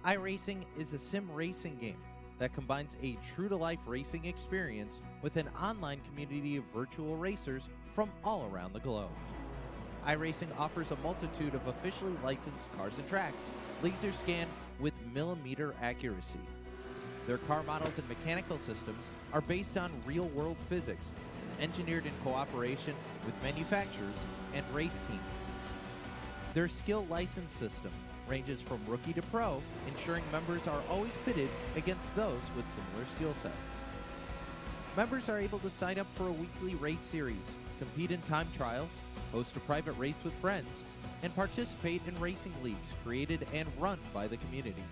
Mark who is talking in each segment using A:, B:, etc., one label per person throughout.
A: iRacing is a sim racing game that combines a true-to-life racing experience with an online community of virtual racers from all around the globe. iRacing offers a multitude of officially licensed cars and tracks, laser scanned with millimeter accuracy. Their car models and mechanical systems are based on real-world physics, engineered in cooperation with manufacturers and race teams. Their skill license system ranges from rookie to pro, ensuring members are always pitted against those with similar skill sets. Members are able to sign up for a weekly race series, compete in time trials, host a private race with friends, and participate in racing leagues created and run by the community.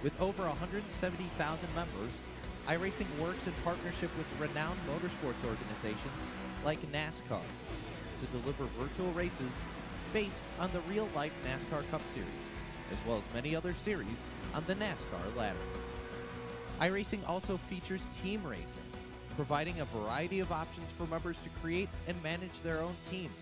A: With over 170,000 members, iRacing works in partnership with renowned motorsports organizations like NASCAR to deliver virtual races based on the real-life NASCAR Cup Series, as well as many other series on the NASCAR ladder. iRacing also features team racing, providing a variety of options for members to create and manage their own teams,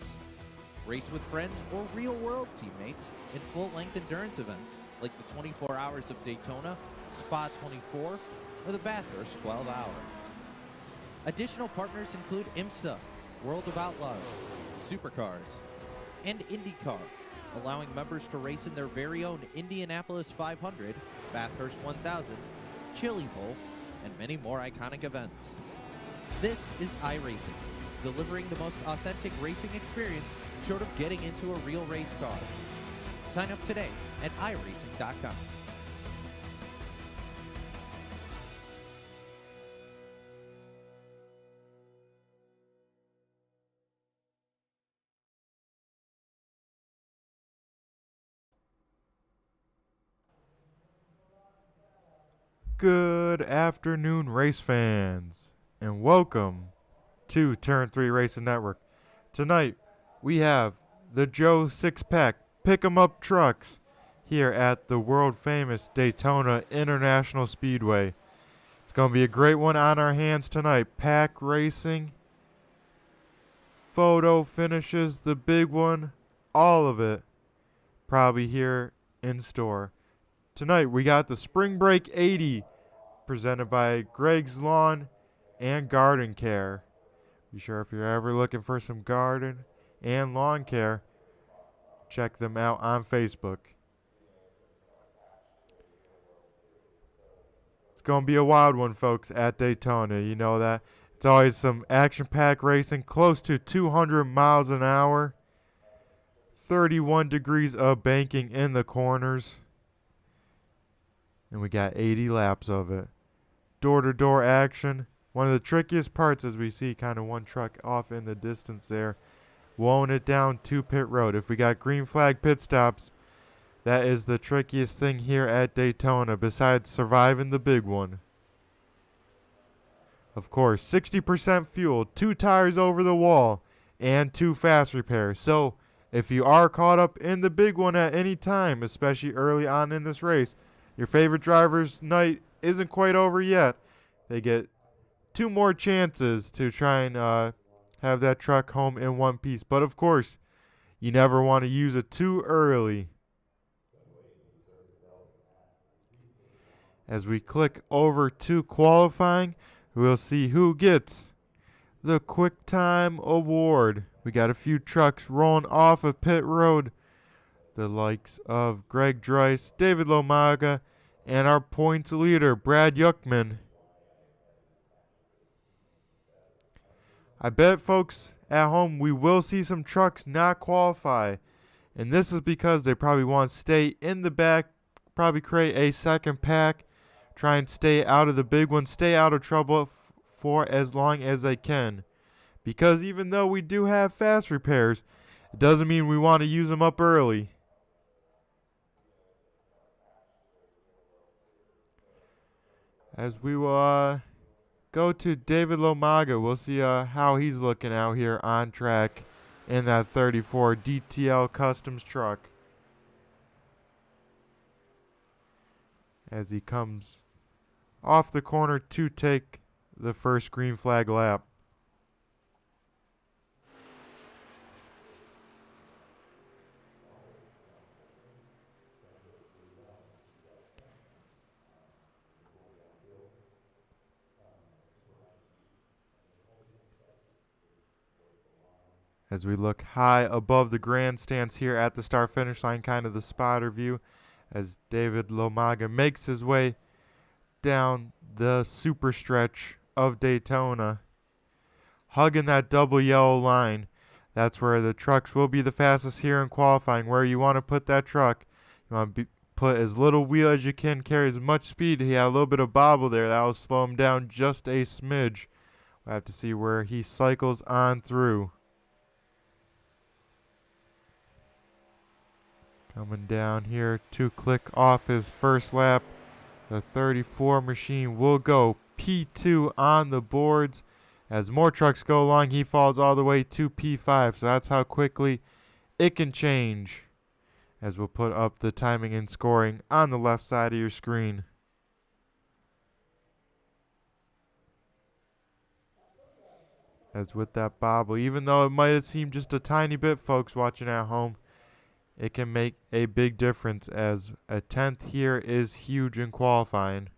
A: race with friends or real-world teammates in full-length endurance events like the 24 Hours of Daytona, Spa 24, or the Bathurst 12 Hour. Additional partners include IMSA, World of Outlaws, Supercars, and IndyCar, allowing members to race in their very own Indianapolis 500, Bathurst 1000, Chili Bowl, and many more iconic events. This is iRacing, delivering the most authentic racing experience short of getting into a real race car. Sign up today at iRacing.com.
B: Good afternoon, race fans, and welcome to Turn 3 Racing Network. Tonight, we have the Joe Six-Pack Pick-em-Up Trucks here at the world-famous Daytona International Speedway. It's going to be a great one on our hands tonight. Pack racing, photo finishes, the big one, all of it probably here in store. Tonight, we got the Spring Break 80 presented by Greg's Lawn and Garden Care. Be sure if you're ever looking for some garden and lawn care, check them out on Facebook. It's going to be a wild one, folks, at Daytona. You know that. It's always some action-packed racing, close to 200 miles an hour, 31 degrees of banking in the corners. And we got 80 laps of it. Door-to-door action. One of the trickiest parts as we see kind of one truck off in the distance there. Blowing it down to pit road. If we got green flag pit stops, that is the trickiest thing here at Daytona besides surviving the big one. Of course, 60% fuel, 2 tires over the wall, and 2 fast repairs. So if you are caught up in the big one at any time, especially early on in this race, your favorite driver's night isn't quite over yet. They get 2 more chances to try and have that truck home in one piece. But of course, you never want to use it too early. As we click over to qualifying, we'll see who gets the Quick Time Award. We got a few trucks rolling off of pit road. The likes of Greg Dreiss, David Lomaga, and our points leader, Brad Yuckman. I bet, folks, at home, we will see some trucks not qualify. And this is because they probably want to stay in the back, probably create a second pack, try and stay out of the big one, stay out of trouble for as long as they can. Because even though we do have fast repairs, it doesn't mean we want to use them up early. As we will go to David Lomaga, we'll see how he's looking out here on track in that 34 DTL Customs truck. As he comes off the corner to take the first green flag lap. As we look high above the grandstands here at the start finish line, kind of the spotter view, as David Lomaga makes his way down the super stretch of Daytona, hugging that double yellow line. That's where the trucks will be the fastest here in qualifying. Where you want to put that truck, you want to put as little wheel as you can, carry as much speed. He had a little bit of bobble there. That will slow him down just a smidge. We'll have to see where he cycles on through. Coming down here to click off his first lap. The 34 machine will go P2 on the boards. As more trucks go along, he falls all the way to P5. So that's how quickly it can change. As we'll put up the timing and scoring on the left side of your screen. As with that bobble, even though it might have seemed just a tiny bit, folks watching at home, it can make a big difference, as a 10th here is huge in qualifying.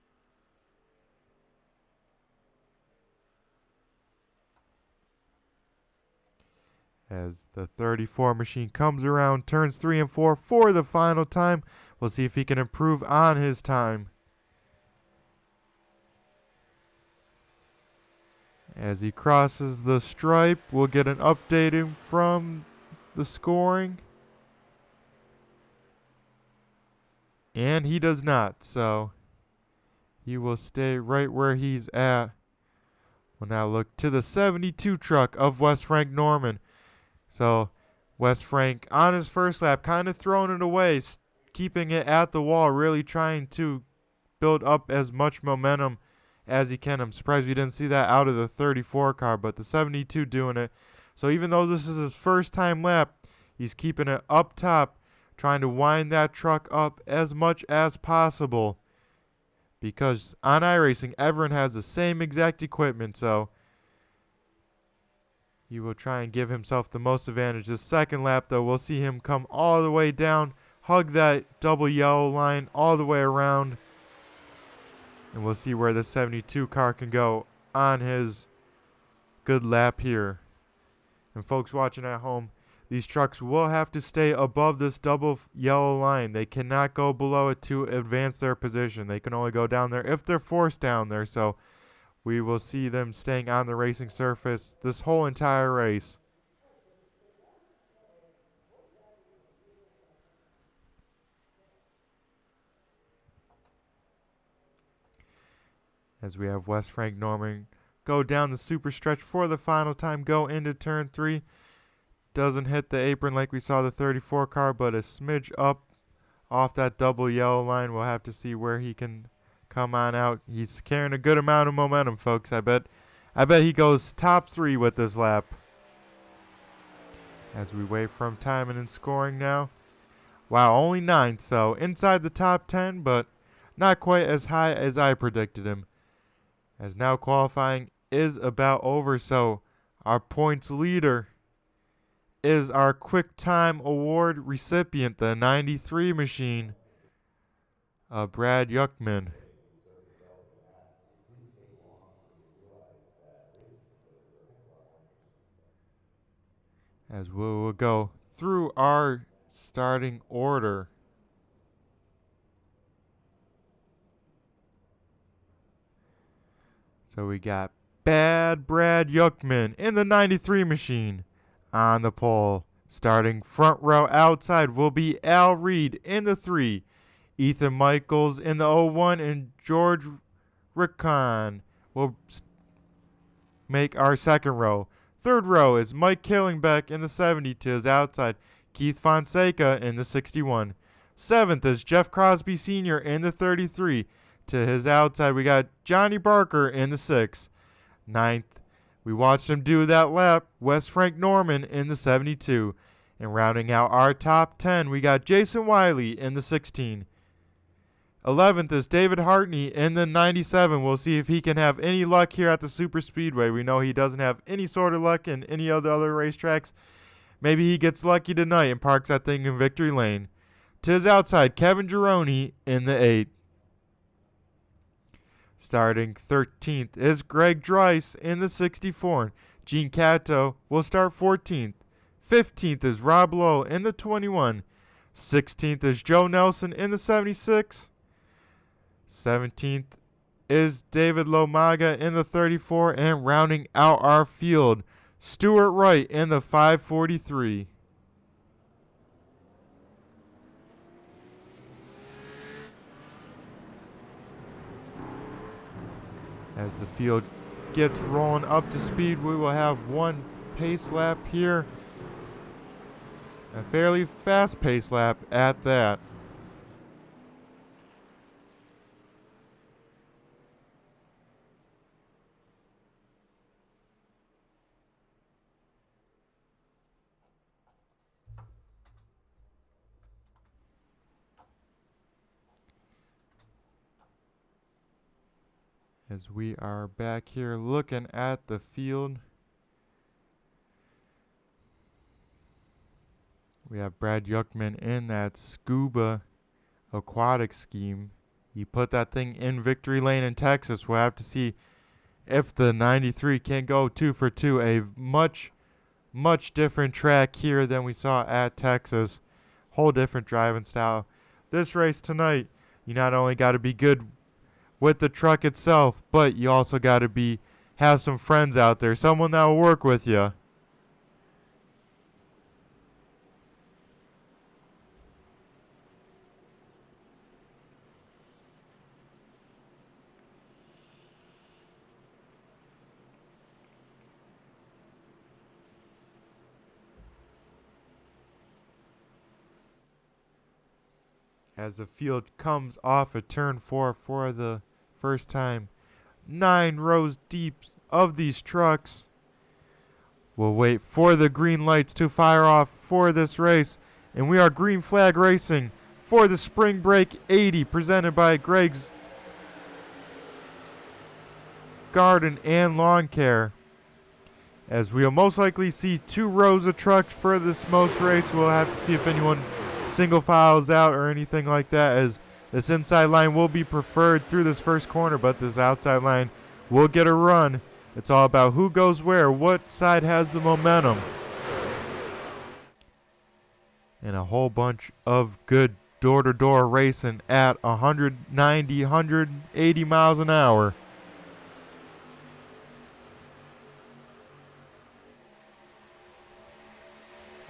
B: As the 34 machine comes around turns 3 and 4 for the final time. We'll see if he can improve on his time. As he crosses the stripe, we'll get an update from the scoring. And he does not, so he will stay right where he's at. We'll now look to the 72 truck of Wes Frank Norman. So Wes Frank on his first lap, kind of throwing it away, keeping it at the wall, really trying to build up as much momentum as he can. I'm surprised we didn't see that out of the 34 car, but the 72 doing it. So even though this is his first time lap, he's keeping it up top, trying to wind that truck up as much as possible. Because on iRacing, everyone has the same exact equipment, so he will try and give himself the most advantage. This second lap, though, we'll see him come all the way down, hug that double yellow line all the way around. And we'll see where the 72 car can go on his good lap here. And folks watching at home, these trucks will have to stay above this double yellow line. They cannot go below it to advance their position. They can only go down there if they're forced down there. So we will see them staying on the racing surface this whole entire race. As we have Wes Frank Norman go down the super stretch for the final time, go into turn 3. Doesn't hit the apron like we saw the 34 car, but a smidge up off that double yellow line. We'll have to see where he can come on out. He's carrying a good amount of momentum, folks. I bet he goes top 3 with this lap. As we wait from timing and scoring now. Wow, only 9, so inside the top 10, but not quite as high as I predicted him. As now qualifying is about over, so our points leader is our Quick Time Award recipient, the 93 machine, Brad Yuckman. As we will go through our starting order. So we got Bad Brad Yuckman in the 93 machine. On the pole, starting front row outside, will be Al Reed in the 3, Ethan Michaels in the 01, and George Rickon will make our second row. Third row is Mike Killingbeck in the 70 to his outside, Keith Fonseca in the 61. Seventh is Jeff Crosby Sr. in the 33 to his outside. We got Johnny Barker in the 6. Ninth, we watched him do that lap, Wes Frank Norman in the 72. And rounding out our top 10, we got Jason Wiley in the 16. 11th is David Hartney in the 97. We'll see if he can have any luck here at the Super Speedway. We know he doesn't have any sort of luck in any of the other racetracks. Maybe he gets lucky tonight and parks that thing in victory lane. To his outside, Kevin Gironi in the 8. Starting 13th is Greg Dreiss in the 64. Gene Cato will start 14th. 15th is Rob Lowe in the 21. 16th is Joe Nelson in the 76. 17th is David Lomaga in the 34. And rounding out our field, Stuart Wright in the 543. As the field gets rolling up to speed, we will have one pace lap here. A fairly fast pace lap at that. As we are back here looking at the field, we have Brad Yuckman in that scuba aquatic scheme. He put that thing in victory lane in Texas. We'll have to see if the 93 can go 2 for 2. A much different track here than we saw at Texas. Whole different driving style. This race tonight, you not only got to be good with the truck itself, but you also got to have some friends out there, someone that will work with you. As the field comes off of turn 4 for the first time, 9 rows deep of these trucks. We'll wait for the green lights to fire off for this race, and we are green flag racing for the Spring Break 80 presented by Greg's Garden and Lawn Care. As we'll most likely see 2 rows of trucks for this most race. We'll have to see if anyone single files out or anything like that, as this inside line will be preferred through this first corner, but this outside line will get a run. It's all about who goes where, what side has the momentum. And a whole bunch of good door-to-door racing at 190, 180 miles an hour.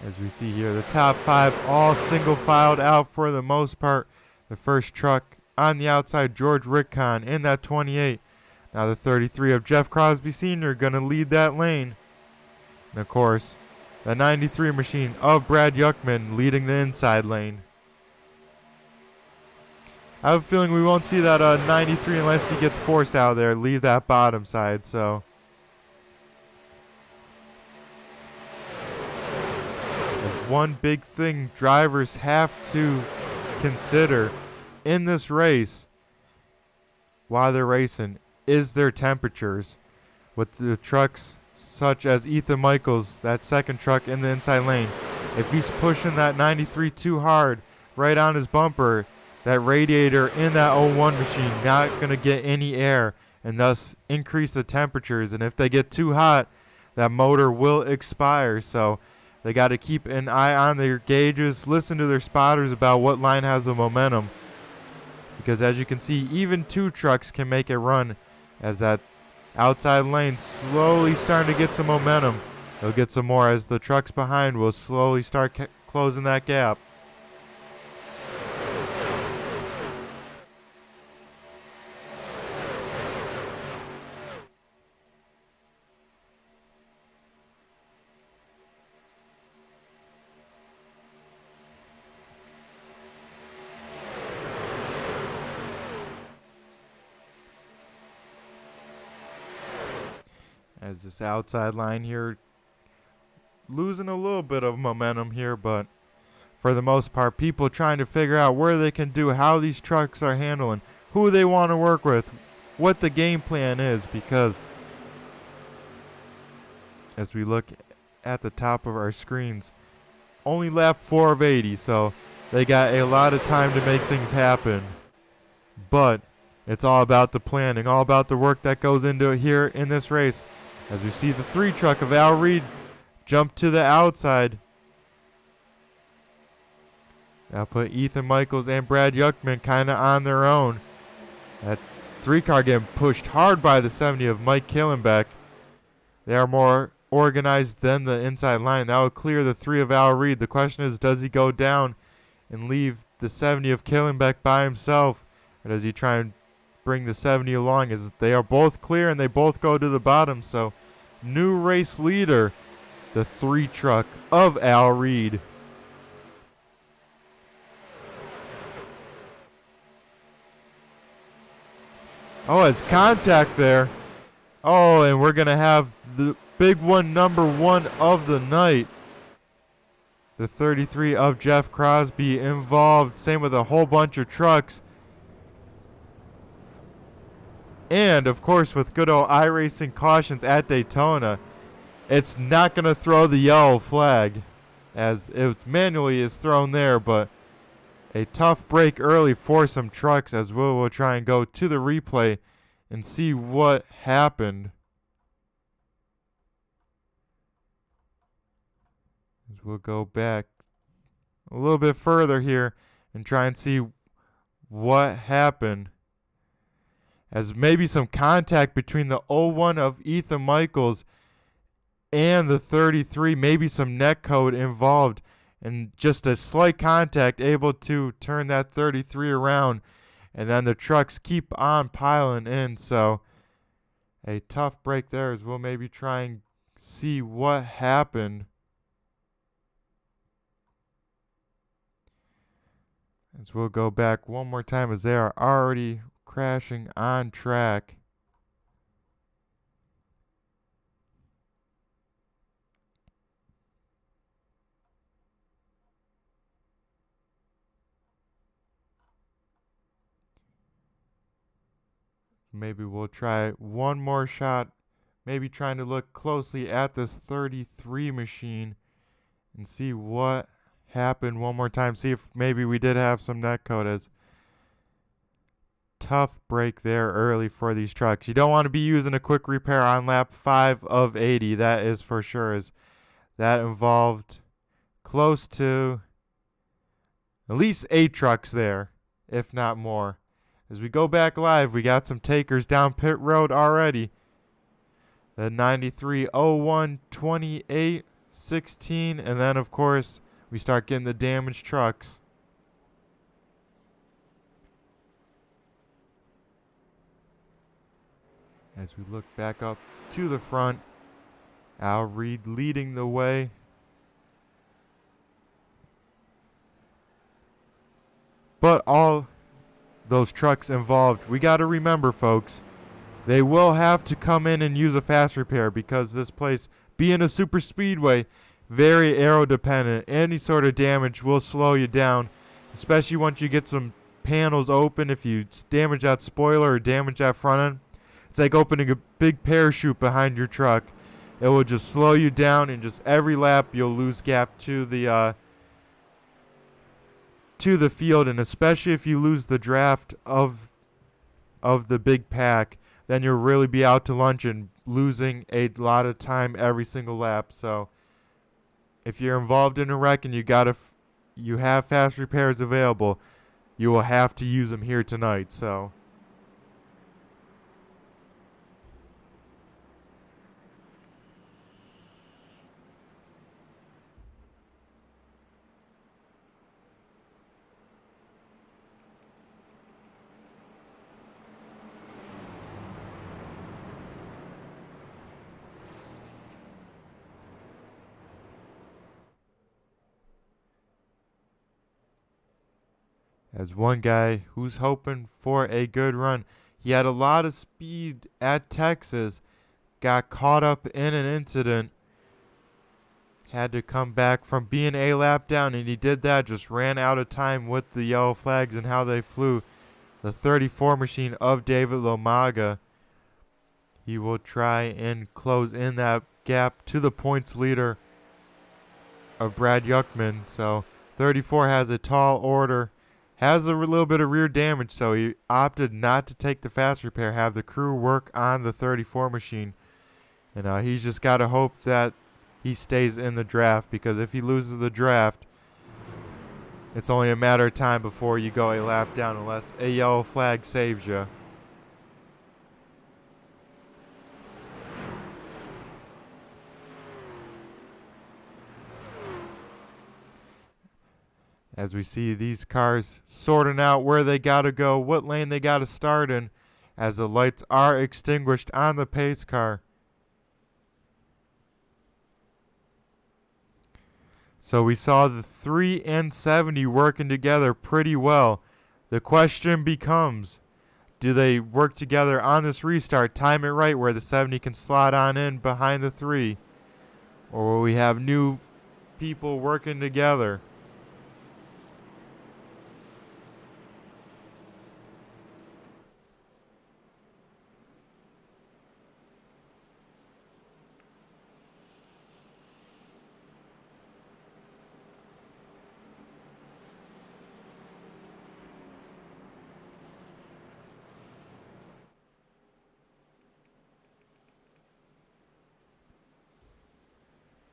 B: As we see here, the top 5 all single filed out for the most part. The first truck on the outside, George Rickon in that 28. Now the 33 of Jeff Crosby Sr. going to lead that lane. And of course, the 93 machine of Brad Yuckman leading the inside lane. I have a feeling we won't see that 93 unless he gets forced out of there, leave that bottom side. So there's one big thing drivers have to consider in this race while they're racing is their temperatures. With the trucks such as Ethan Michaels, that second truck in the inside lane, if he's pushing that 93 too hard right on his bumper, that radiator in that 01 machine not going to get any air and thus increase the temperatures. And if they get too hot, that motor will expire. So they got to keep an eye on their gauges, listen to their spotters about what line has the momentum. Because as you can see, even 2 trucks can make a run, as that outside lane slowly starting to get some momentum. They'll get some more as the trucks behind will slowly start closing that gap. As this outside line here losing a little bit of momentum here, but for the most part, people trying to figure out where they can do, how these trucks are handling, who they want to work with, what the game plan is, because as we look at the top of our screens, only lap 4 of 80, so they got a lot of time to make things happen. But it's all about the planning, all about the work that goes into it here in this race. As we see the 3 truck of Al Reed jump to the outside That'll put Ethan Michaels and Brad Yuckman kind of on their own. That 3-car getting pushed hard by the 70 of Mike Killenbeck. They are more organized than the inside line. That will clear the 3 of Al Reed. The question is, does he go down and leave the 70 of Killenbeck by himself? Or does he try and bring the 70 along? As they are both clear and they both go to the bottom. So, new race leader, the 3 truck of Al Reed. Oh, it's contact there. Oh, and we're going to have the big one, number 1 of the night. The 33 of Jeff Crosby involved. Same with a whole bunch of trucks. And, of course, with good old iRacing cautions at Daytona, it's not going to throw the yellow flag, as it manually is thrown there, but a tough break early for some trucks, as we'll try and go to the replay and see what happened. As we'll go back a little bit further here and try and see what happened. As maybe some contact between the 01 of Ethan Michaels and the 33, maybe some net code involved, and just a slight contact able to turn that 33 around, and then the trucks keep on piling in. So a tough break there, as we'll maybe try and see what happened. As we'll go back one more time, as they are already crashing on track. Maybe we'll try one more shot, maybe trying to look closely at this 33 machine and see what happened one more time. See if maybe we did have some netcode. As tough break there early for these trucks. You don't want to be using a quick repair on lap 5 of 80. That is for sure, as that involved close to at least 8 trucks there, if not more. As we go back live, we got some takers down pit road already. The 93, 01, 28, 16, and then, of course, we start getting the damaged trucks. As we look back up to the front, Al Reed leading the way. But all those trucks involved, we got to remember, folks, they will have to come in and use a fast repair, because this place, being a super speedway, very aero dependent. Any sort of damage will slow you down, especially once you get some panels open. If you damage that spoiler or damage that front end, it's like opening a big parachute behind your truck. It will just slow you down, and just every lap you'll lose gap to the field, and especially if you lose the draft of the big pack, then you'll really be out to lunch and losing a lot of time every single lap. So if you're involved in a wreck and you have fast repairs available, you will have to use them here tonight. So as one guy who's hoping for a good run, he had a lot of speed at Texas, got caught up in an incident, had to come back from being a lap down, and he did that, just ran out of time with the yellow flags and how they flew. The 34 machine of David Lomaga, he will try and close in that gap to the points leader of Brad Yuckman. So 34 has a tall order, has a little bit of rear damage, so he opted not to take the fast repair, have the crew work on the 34 machine. And he's just got to hope that he stays in the draft, because if he loses the draft, It's only a matter of time before you go a lap down unless a yellow flag saves you. As we see these cars sorting out where they got to go, what lane they got to start in, as the lights are extinguished on the pace car. So we saw the 3 and 70 working together pretty well. The question becomes, do they work together on this restart, time it right where the 70 can slot on in behind the 3? Or will we have new people working together?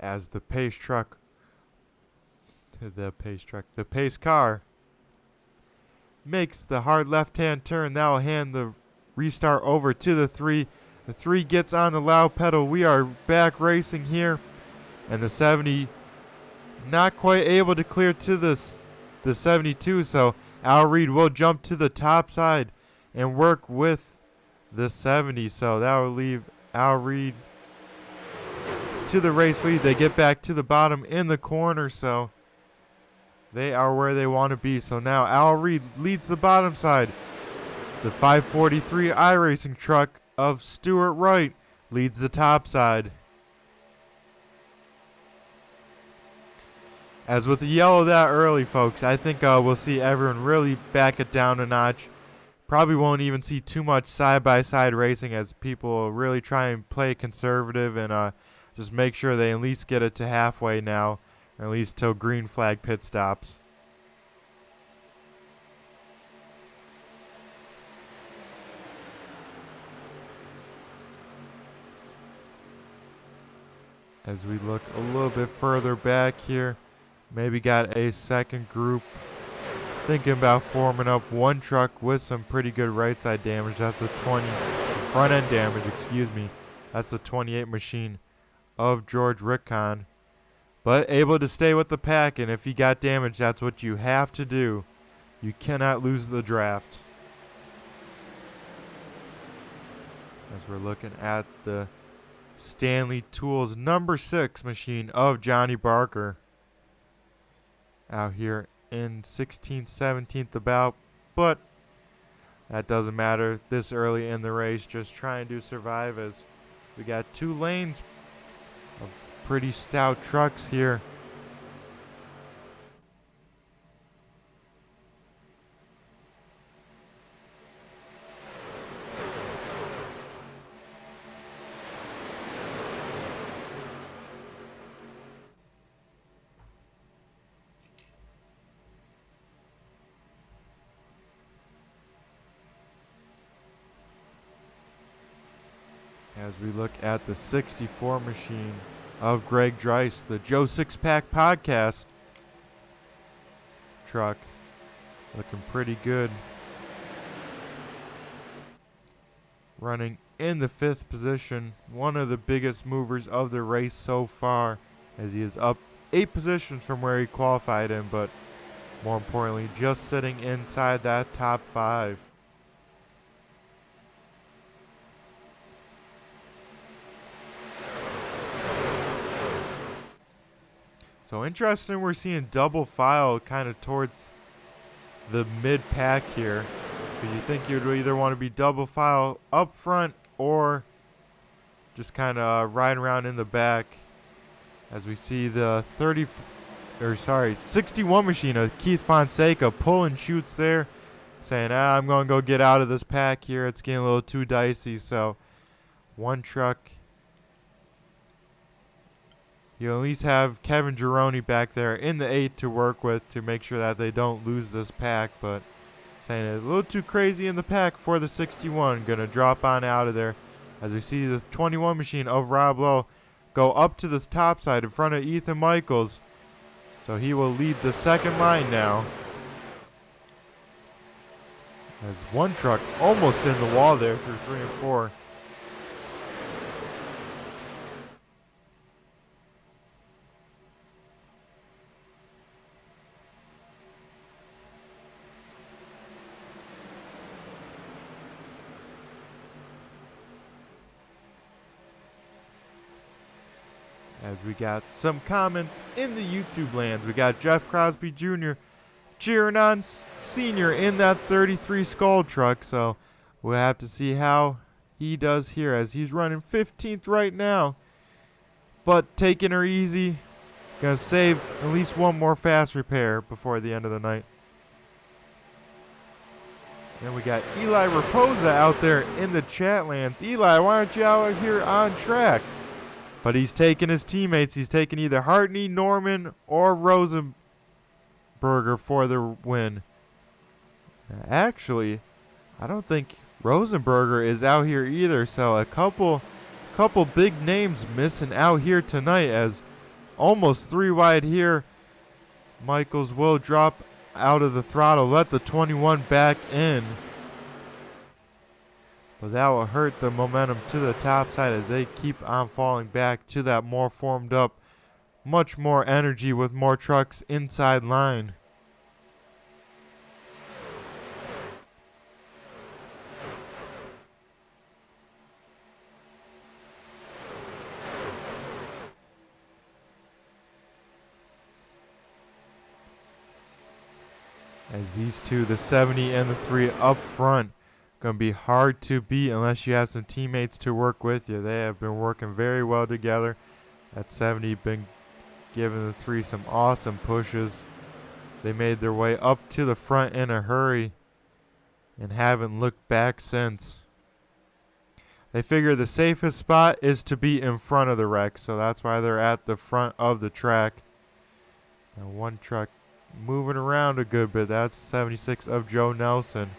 B: As the pace car makes the hard left-hand turn. That will hand the restart over to the 3. The 3 gets on the loud pedal. We are back racing here. And the 70 not quite able to clear to the 72. So Al Reed will jump to the top side and work with the 70. So that will leave Al Reed to the race lead. They get back to the bottom in the corner, so they are where they want to be. So now Al Reed leads the bottom side. The 543 iRacing truck of Stuart Wright leads the top side. As with the yellow that early, folks, I think we'll see everyone really back it down a notch. Probably won't even see too much side-by-side racing as people really try and play conservative and just make sure they at least get it to halfway now, or at least till green flag pit stops. As we look a little bit further back here, maybe got a second group thinking about forming up one truck with some pretty good right side damage. That's a 20 front end damage, excuse me. That's the 28 machine of George Rickon, but able to stay with the pack, and if he got damaged, that's what you have to do. You cannot lose the draft. As we're looking at the Stanley Tools number 6 machine of Johnny Barker out here in 16th, 17th about, but that doesn't matter this early in the race. Just trying to survive as we got 2 lanes of pretty stout trucks here. As we look at the 64 machine of Greg Dreiss, the Joe Sixpack Podcast truck, looking pretty good. Running in the 5th position, one of the biggest movers of the race so far, as he is up 8 positions from where he qualified in, but more importantly, just sitting inside that top 5. So interesting, we're seeing double file kind of towards the mid-pack here. Because you think you'd either want to be double file up front or just kind of riding around in the back. As we see the 61 machine of Keith Fonseca pulling shoots there. Saying, I'm going to go get out of this pack here. It's getting a little too dicey. So one truck. You at least have Kevin Gironi back there in the 8 to work with to make sure that they don't lose this pack. But saying it's a little too crazy in the pack for the 61. Going to drop on out of there as we see the 21 machine of Rob Lowe go up to the top side in front of Ethan Michaels. So he will lead the second line now. As one truck almost in the wall there through 3 and 4. As we got some comments in the YouTube lands. We got Jeff Crosby Jr. cheering on Senior in that 33 Skull truck. So we'll have to see how he does here as he's running 15th right now. But taking her easy. Gonna save at least one more fast repair before the end of the night. Then we got Eli Raposa out there in the chat lands. Eli, why aren't you out here on track? But he's taking his teammates. He's taking either Hartney, Norman, or Rosenberger for the win. Actually, I don't think Rosenberger is out here either. So a couple big names missing out here tonight as almost 3 wide here. Michaels will drop out of the throttle. Let the 21 back in. But that will hurt the momentum to the top side as they keep on falling back to that more formed up, much more energy with more trucks inside line. As these two, the 70 and the 3 up front, going to be hard to beat unless you have some teammates to work with you. They have been working very well together. That 70 been giving the 3 some awesome pushes. They made their way up to the front in a hurry and haven't looked back since. They figure the safest spot is to be in front of the wreck, so that's why they're at the front of the track. Now one truck moving around a good bit. That's 76 of Joe Nelson.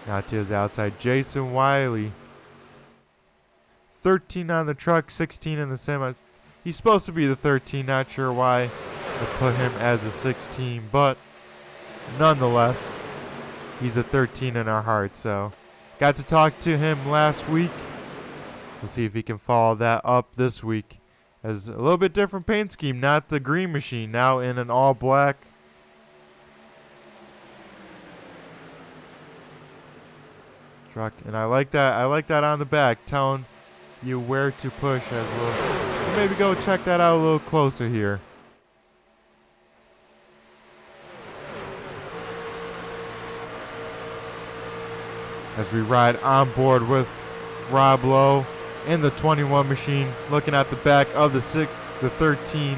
B: Now to his outside, Jason Wiley. 13 on the truck, 16 in the semi. He's supposed to be the 13. Not sure why they put him as a 16, but nonetheless, he's a 13 in our hearts. So got to talk to him last week. We'll see if he can follow that up this week. As a little bit different paint scheme, not the green machine, now in an all black. Truck, and I like that. I like that on the back, telling you where to push as well. We'll maybe go check that out a little closer here. As we ride on board with Rob Lowe in the 21 machine, looking at the back of the 13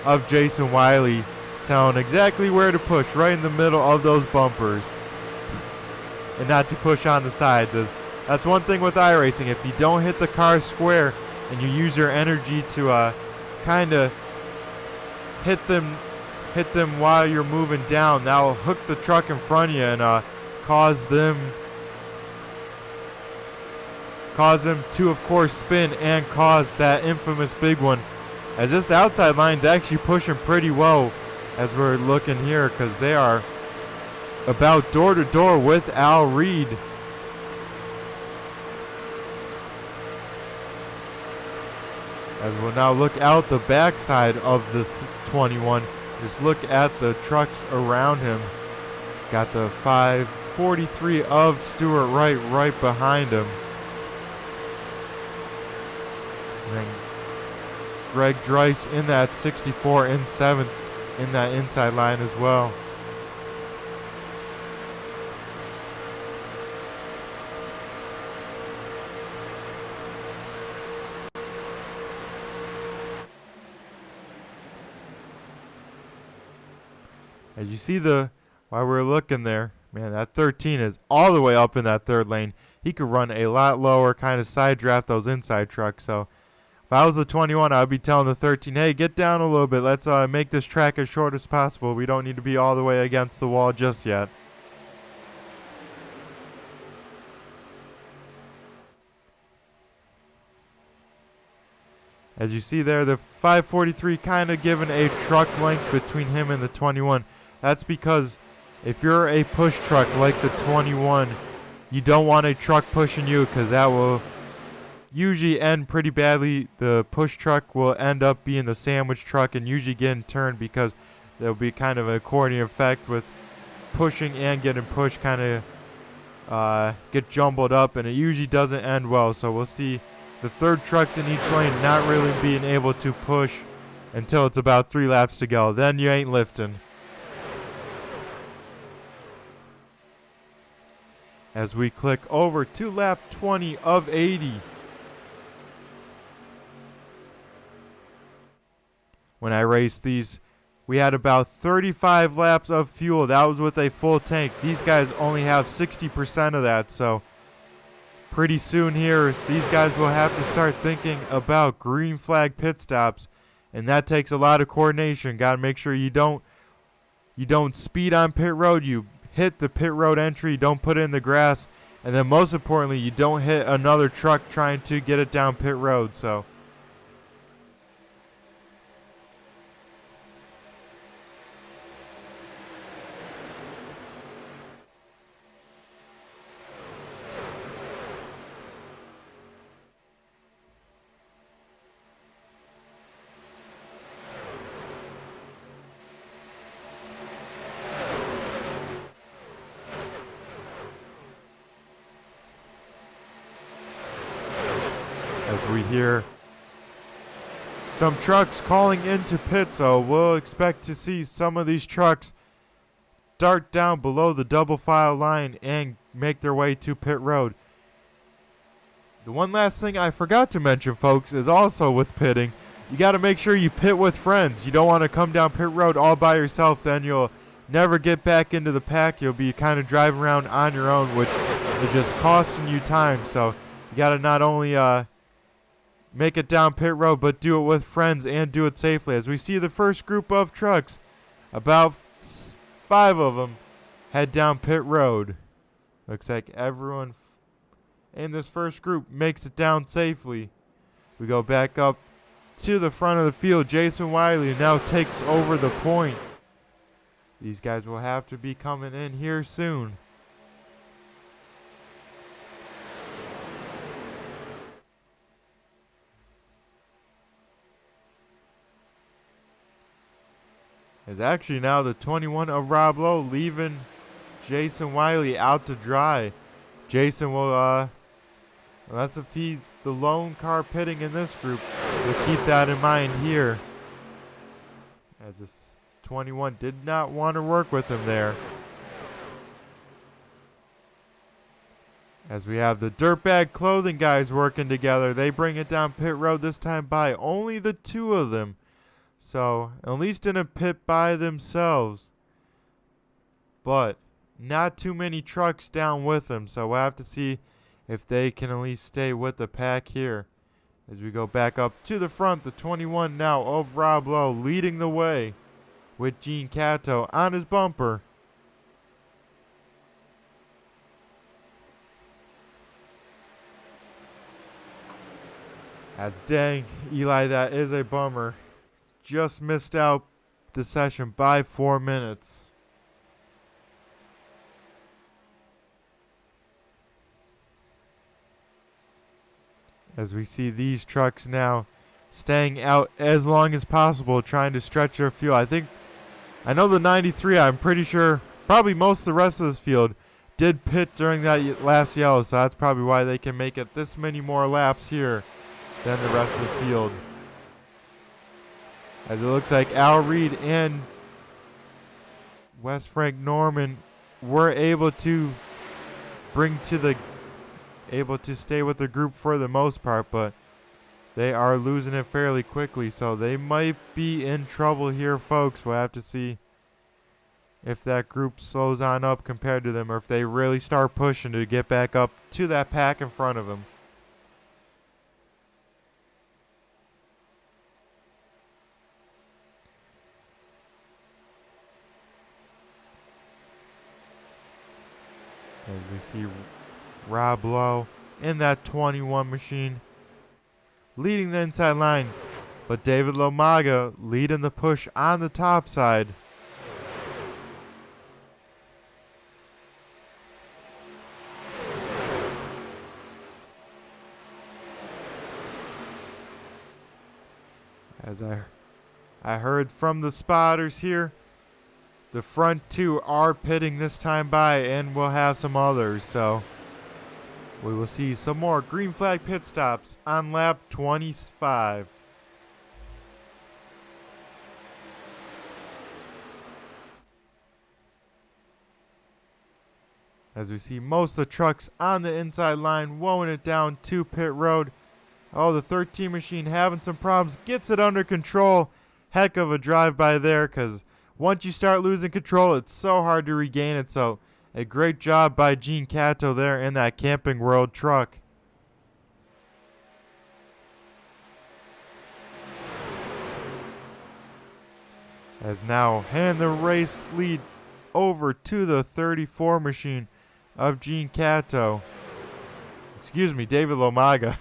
B: of Jason Wiley, telling exactly where to push, right in the middle of those bumpers. And not to push on the sides. As that's one thing with iRacing. If you don't hit the car square and you use your energy to kind of hit them while you're moving down, that'll hook the truck in front of you and cause them to, of course, spin and cause that infamous big one. As this outside line's actually pushing pretty well as we're looking here, because they are about door to door with Al Reed. As we'll now look out the backside of this 21, just look at the trucks around him. Got the 543 of Stuart Wright right behind him. And then Greg Dreiss in that 64 in 7th in that inside line as well. As you see while we're looking there, man, that 13 is all the way up in that 3rd lane. He could run a lot lower, kind of side draft those inside trucks. So if I was the 21, I would be telling the 13, hey, get down a little bit. Let's make this track as short as possible. We don't need to be all the way against the wall just yet. As you see there, the 543 kind of given a truck length between him and the 21. That's because if you're a push truck like the 21, you don't want a truck pushing you, because that will usually end pretty badly. The push truck will end up being the sandwich truck and usually getting turned, because there'll be kind of an accordion effect with pushing and getting pushed, kind of get jumbled up, and it usually doesn't end well. So we'll see the third trucks in each lane not really being able to push until it's about 3 laps to go. Then you ain't lifting. As we click over to lap 20 of 80. When I raced these, we had about 35 laps of fuel. That was with a full tank. These guys only have 60% of that, so pretty soon here, these guys will have to start thinking about green flag pit stops, and that takes a lot of coordination. Got to make sure you don't speed on pit road. You hit the pit road entry, don't put it in the grass, and then most importantly, you don't hit another truck trying to get it down pit road. So as we hear some trucks calling into pit, so we'll expect to see some of these trucks dart down below the double file line and make their way to pit road. The one last thing I forgot to mention, folks, is also with pitting, you got to make sure you pit with friends. You don't want to come down pit road all by yourself, then you'll never get back into the pack. You'll be kind of driving around on your own, which is just costing you time. So you got to not only make it down pit road, but do it with friends and do it safely. As we see the first group of trucks, about 5 of them, head down pit road. Looks like everyone in this first group makes it down safely. We go back up to the front of the field. Jason Wiley now takes over the point. These guys will have to be coming in here soon. Is actually now the 21 of Rob Lowe leaving Jason Wiley out to dry. Jason will, that's if he's the lone car pitting in this group. We'll keep that in mind here, as this 21 did not want to work with him there. As we have the Dirtbag Clothing guys working together. They bring it down pit road this time by only the 2 of them. So, at least in a pit by themselves. But not too many trucks down with them. So, we'll have to see if they can at least stay with the pack here. As we go back up to the front, the 21 now of Rob Lowe leading the way with Gene Cato on his bumper. As dang, Eli, that is a bummer. Just missed out the session by 4 minutes. As we see these trucks now staying out as long as possible, trying to stretch their fuel. I know the 93, I'm pretty sure, probably most of the rest of this field did pit during that last yellow, so that's probably why they can make it this many more laps here than the rest of the field. As it looks like Al Reed and Wes Frank Norman were able to stay with the group for the most part, but they are losing it fairly quickly, so they might be in trouble here, folks. We'll have to see if that group slows on up compared to them, or if they really start pushing to get back up to that pack in front of them. As we see Rob Lowe in that 21 machine leading the inside line. But David Lomaga leading the push on the top side. As I heard from the spotters here, the front two are pitting this time by, and we'll have some others. So we will see some more green flag pit stops on lap 25. As we see most of the trucks on the inside line, wowing it down to pit road. Oh, the 13 machine having some problems. Gets it under control. Heck of a drive by there, because once you start losing control, it's so hard to regain it. So a great job by Gene Cato there in that Camping World truck. As now hand the race lead over to the 34 machine of Gene Cato. Excuse me, David Lomaga.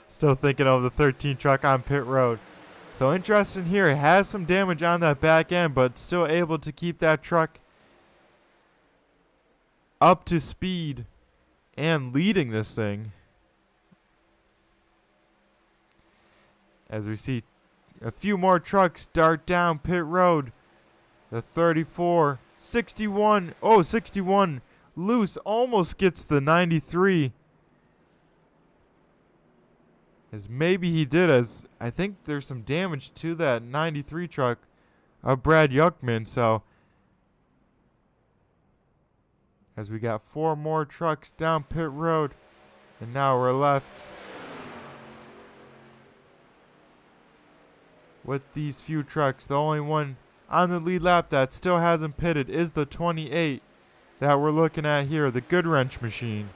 B: Still thinking of the 13 truck on pit road. So interesting here. It has some damage on that back end, but still able to keep that truck up to speed and leading this thing. As we see a few more trucks dart down pit road. The 34, 61. Oh, 61 loose. Almost gets the 93. As maybe he did, as I think there's some damage to that 93 truck of Brad Yuckman. So as we got 4 more trucks down pit road, and now we're left with these few trucks. The only one on the lead lap that still hasn't pitted is the 28 that we're looking at here, the Good Wrench machine.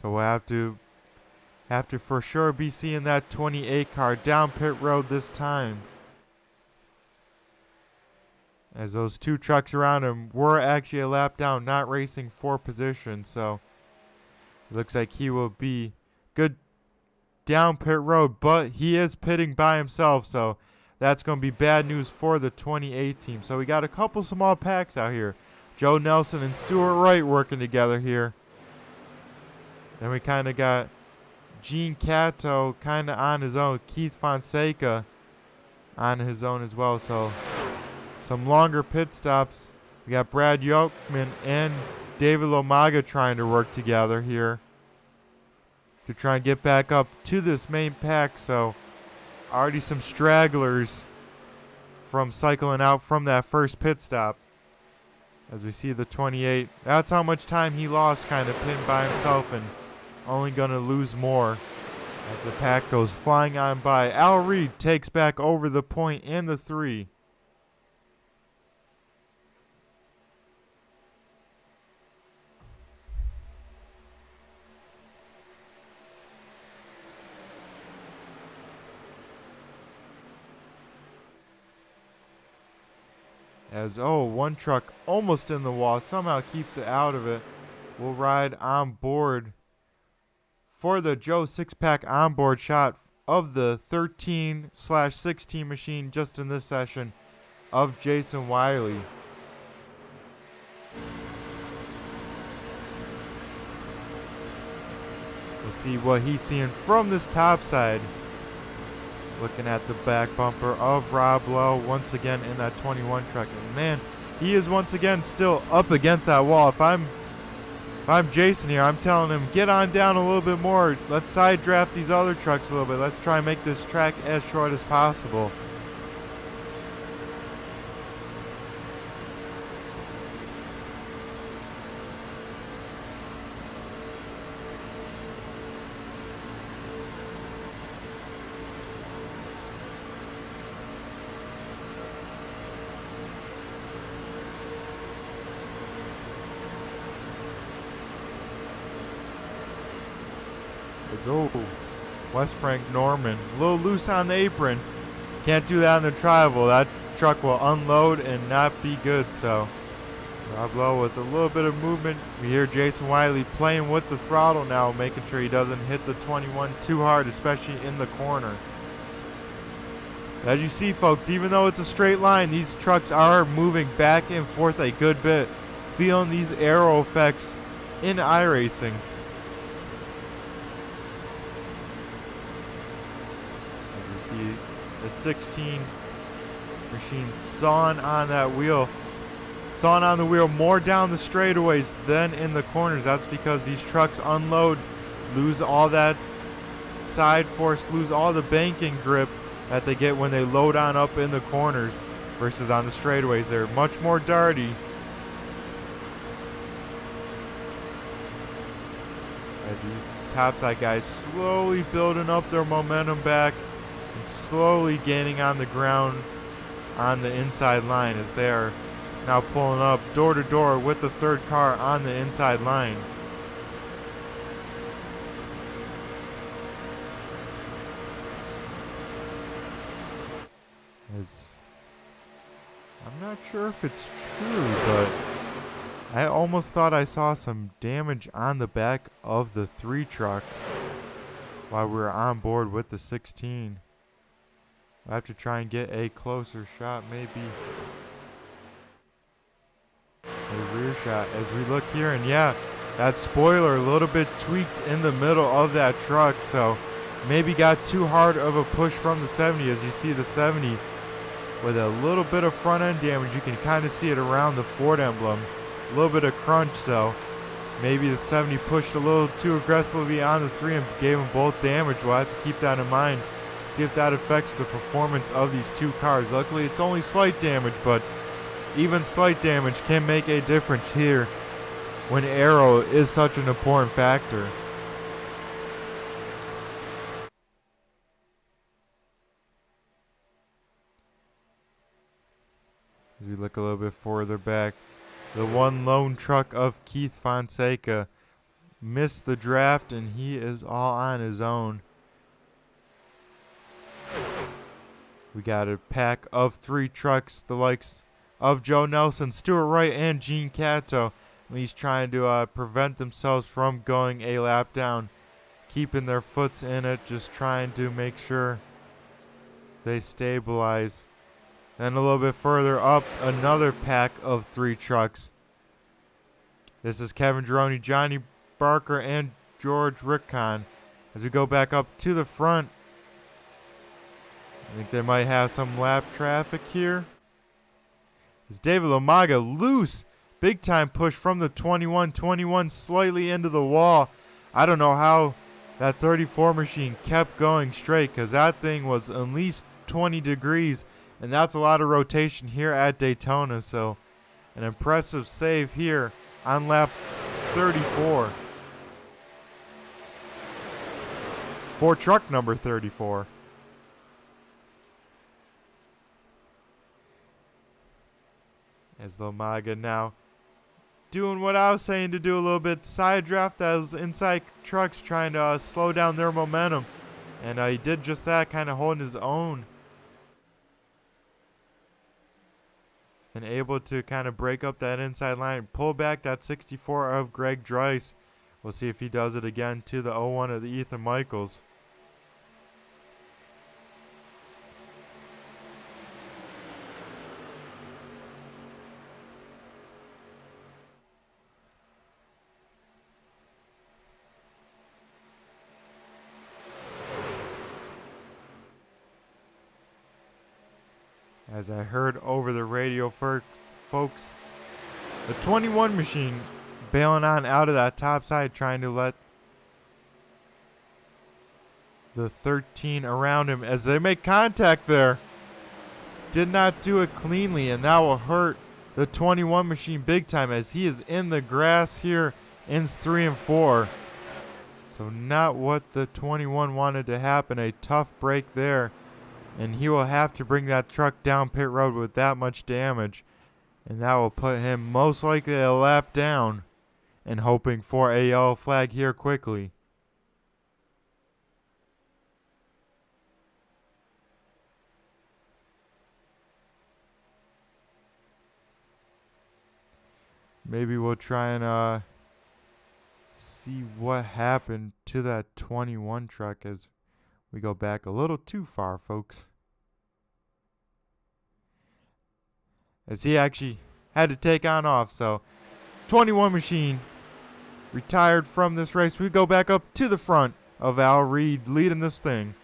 B: So we'll have to for sure be seeing that 28 car down pit road this time. As those 2 trucks around him were actually a lap down, not racing for position. So it looks like he will be good down pit road, but he is pitting by himself. So that's going to be bad news for the 28 team. So we got a couple small packs out here. Joe Nelson and Stuart Wright working together here. Then we kind of got Gene Cato kind of on his own. Keith Fonseca on his own as well. So some longer pit stops. We got Brad Yolkman and David Lomaga trying to work together here to try and get back up to this main pack. So already some stragglers from cycling out from that first pit stop. As we see the 28. That's how much time he lost kind of pinned by himself, and only going to lose more as the pack goes flying on by. Al Reed takes back over the point and the 3. As, one truck almost in the wall. Somehow keeps it out of it. We'll ride on board for the Joe 6-pack onboard shot of the 13/16 machine just in this session of Jason Wiley. We'll see what he's seeing from this top side. Looking at the back bumper of Rob Lowe once again in that 21 truck. And man, he is once again still up against that wall. If I'm Jason here, I'm telling him, get on down a little bit more. Let's side draft these other trucks a little bit. Let's try and make this track as short as possible. West Frank Norman, a little loose on the apron. Can't do that on the tribal. That truck will unload and not be good. So Rob Lowe with a little bit of movement. We hear Jason Wiley playing with the throttle now, making sure he doesn't hit the 21 too hard, especially in the corner. As you see, folks, even though it's a straight line, these trucks are moving back and forth a good bit. Feeling these aero effects in iRacing. As we see the 16 machine sawing on that wheel. Sawing on the wheel more down the straightaways than in the corners. That's because these trucks unload, lose all that side force, lose all the banking grip that they get when they load on up in the corners versus on the straightaways. They're much more darty. These topside guys slowly building up their momentum back and slowly gaining on the ground on the inside line as they are now pulling up door to door with the third car on the inside line. I'm not sure if it's true, but I almost thought I saw some damage on the back of the 3 truck while we were on board with the 16. I'll have to try and get a closer shot, maybe a rear shot as we look here. And yeah, that spoiler a little bit tweaked in the middle of that truck, so maybe got too hard of a push from the 70. As you see the 70 with a little bit of front end damage, you can kind of see it around the Ford emblem. A little bit of crunch, so maybe the 70 pushed a little too aggressively on the 3 and gave them both damage. We'll have to keep that in mind, see if that affects the performance of these 2 cars. Luckily, it's only slight damage, but even slight damage can make a difference here when aero is such an important factor. As we look a little bit further back, the one lone truck of Keith Fonseca missed the draft, and he is all on his own. We got a pack of 3 trucks, the likes of Joe Nelson, Stuart Wright, and Gene Cato. At least trying to prevent themselves from going a lap down, keeping their foots in it, just trying to make sure they stabilize. Then a little bit further up, another pack of 3 trucks. This is Kevin Droney, Johnny Barker, and George Rickon. As we go back up to the front, I think they might have some lap traffic here. As David Lamaga loose, big time push from the 21 slightly into the wall. I don't know how that 34 machine kept going straight, because that thing was at least 20 degrees. And that's a lot of rotation here at Daytona. So an impressive save here on lap 34 for truck number 34. As Lomaga now doing what I was saying to do a little bit, side draft those inside trucks, trying to slow down their momentum. And he did just that, kind of holding his own. And able to kind of break up that inside line, pull back that 64 of Greg Dreiss. We'll see if he does it again to the 01 of the Ethan Michaels. As I heard over the radio first, folks, the 21 machine bailing on out of that top side, trying to let the 13 around him as they make contact there. Did not do it cleanly, and that will hurt the 21 machine big time as he is in the grass here in 3 and 4. So not what the 21 wanted to happen. A tough break there. And he will have to bring that truck down pit road with that much damage. And that will put him most likely a lap down. And hoping for a yellow flag here quickly. maybe we'll try and see what happened to that 21 truck as we go back a little too far, folks. As he actually had to take on off. So 21 machine retired from this race. We go back up to the front of Al Reed leading this thing.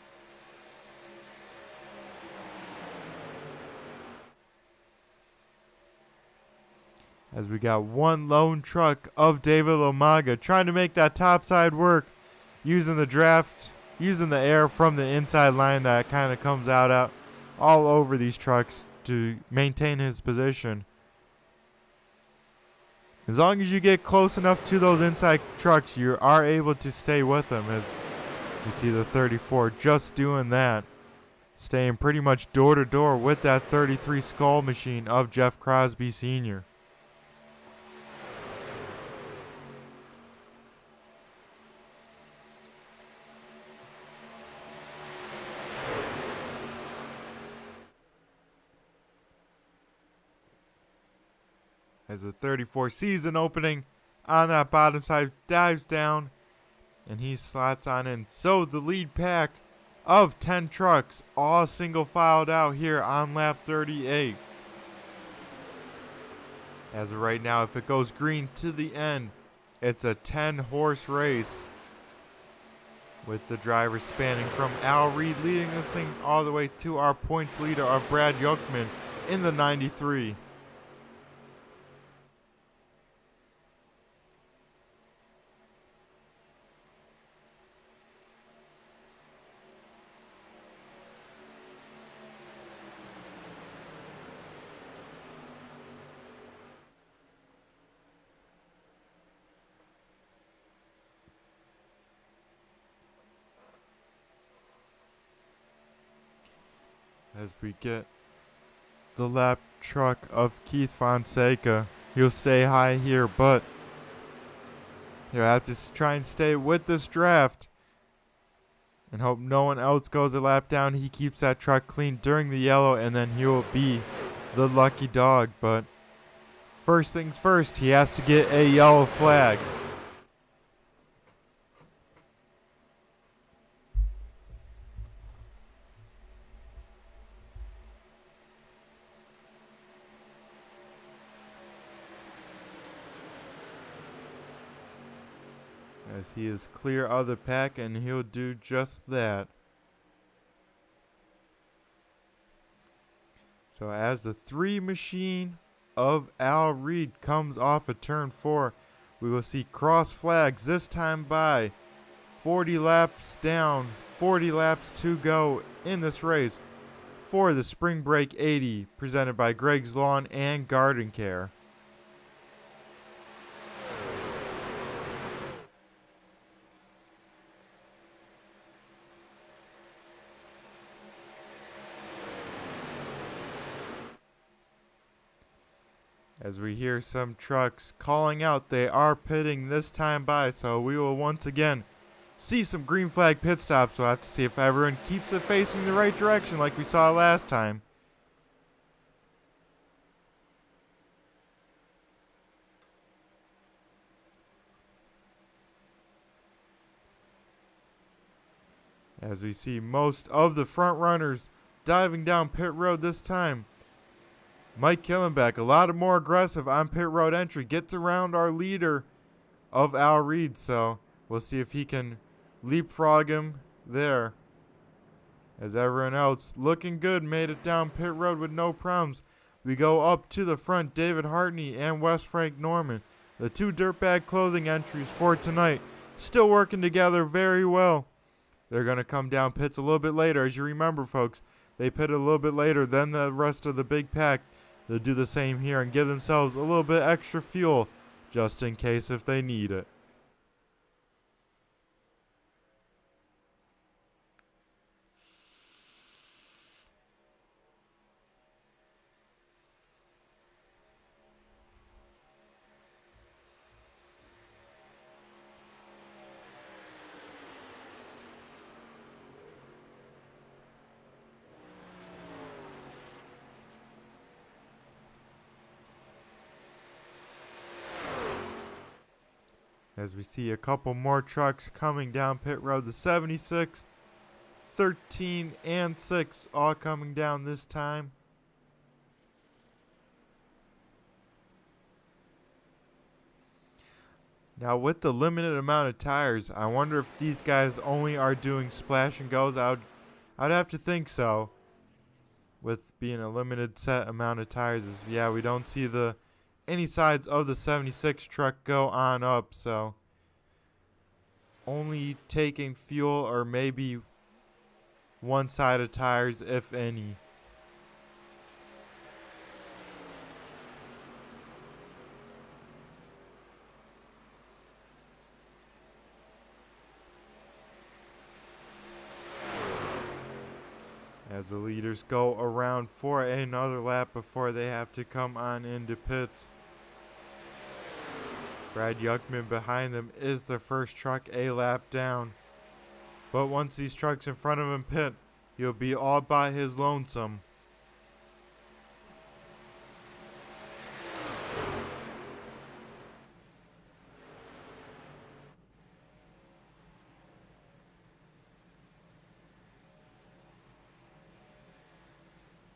B: As we got one lone truck of David Lomaga trying to make that topside work using the draft, using the air from the inside line that kind of comes out all over these trucks to maintain his position. As long as you get close enough to those inside trucks, you are able to stay with them. As you see the 34 just doing that, staying pretty much door to door with that 33 Skull machine of Jeff Crosby Sr. As the 34 season opening on that bottom side dives down and he slots on in. So the lead pack of 10 trucks all single filed out here on lap 38. As of right now, if it goes green to the end, it's a 10-horse race with the drivers spanning from Al Reed leading this thing all the way to our points leader of Brad Yukman in the 93. As we get the lap truck of Keith Fonseca. He'll stay high here, but he'll have to try and stay with this draft and hope no one else goes a lap down. He keeps that truck clean during the yellow, and then he will be the lucky dog. But first things first, he has to get a yellow flag. As he is clear of the pack, and he'll do just that. So as the 3 machine of Al Reed comes off of turn 4, we will see cross flags this time by 40 laps down, 40 laps to go in this race for the Spring Break 80 presented by Greg's Lawn and Garden Care. As we hear some trucks calling out, they are pitting this time by, so we will once again see some green flag pit stops. We'll have to see if everyone keeps it facing the right direction like we saw last time. As we see most of the front runners diving down pit road this time. Mike Killenbeck, a lot more aggressive on pit road entry, gets around our leader of Al Reed, so we'll see if he can leapfrog him there. As everyone else looking good, made it down pit road with no problems. We go up to the front, David Hartney and Wes Frank Norman, the 2 dirtbag clothing entries for tonight, still working together very well. They're going to come down pits a little bit later. As you remember, folks, they pitted a little bit later than the rest of the big pack. They'll do the same here and give themselves a little bit extra fuel just in case if they need it. As we see a couple more trucks coming down pit road. The 76, 13, and 6 all coming down this time. Now with the limited amount of tires, I wonder if these guys only are doing splash and goes. I'd have to think so. With being a limited set amount of tires, yeah, we don't see any sides of the 76 truck go on up, so only taking fuel or maybe one side of tires, if any. As the leaders go around for another lap before they have to come on into pits. Brad Yuckman behind them is the first truck a lap down. But once these trucks in front of him pit, he'll be all by his lonesome.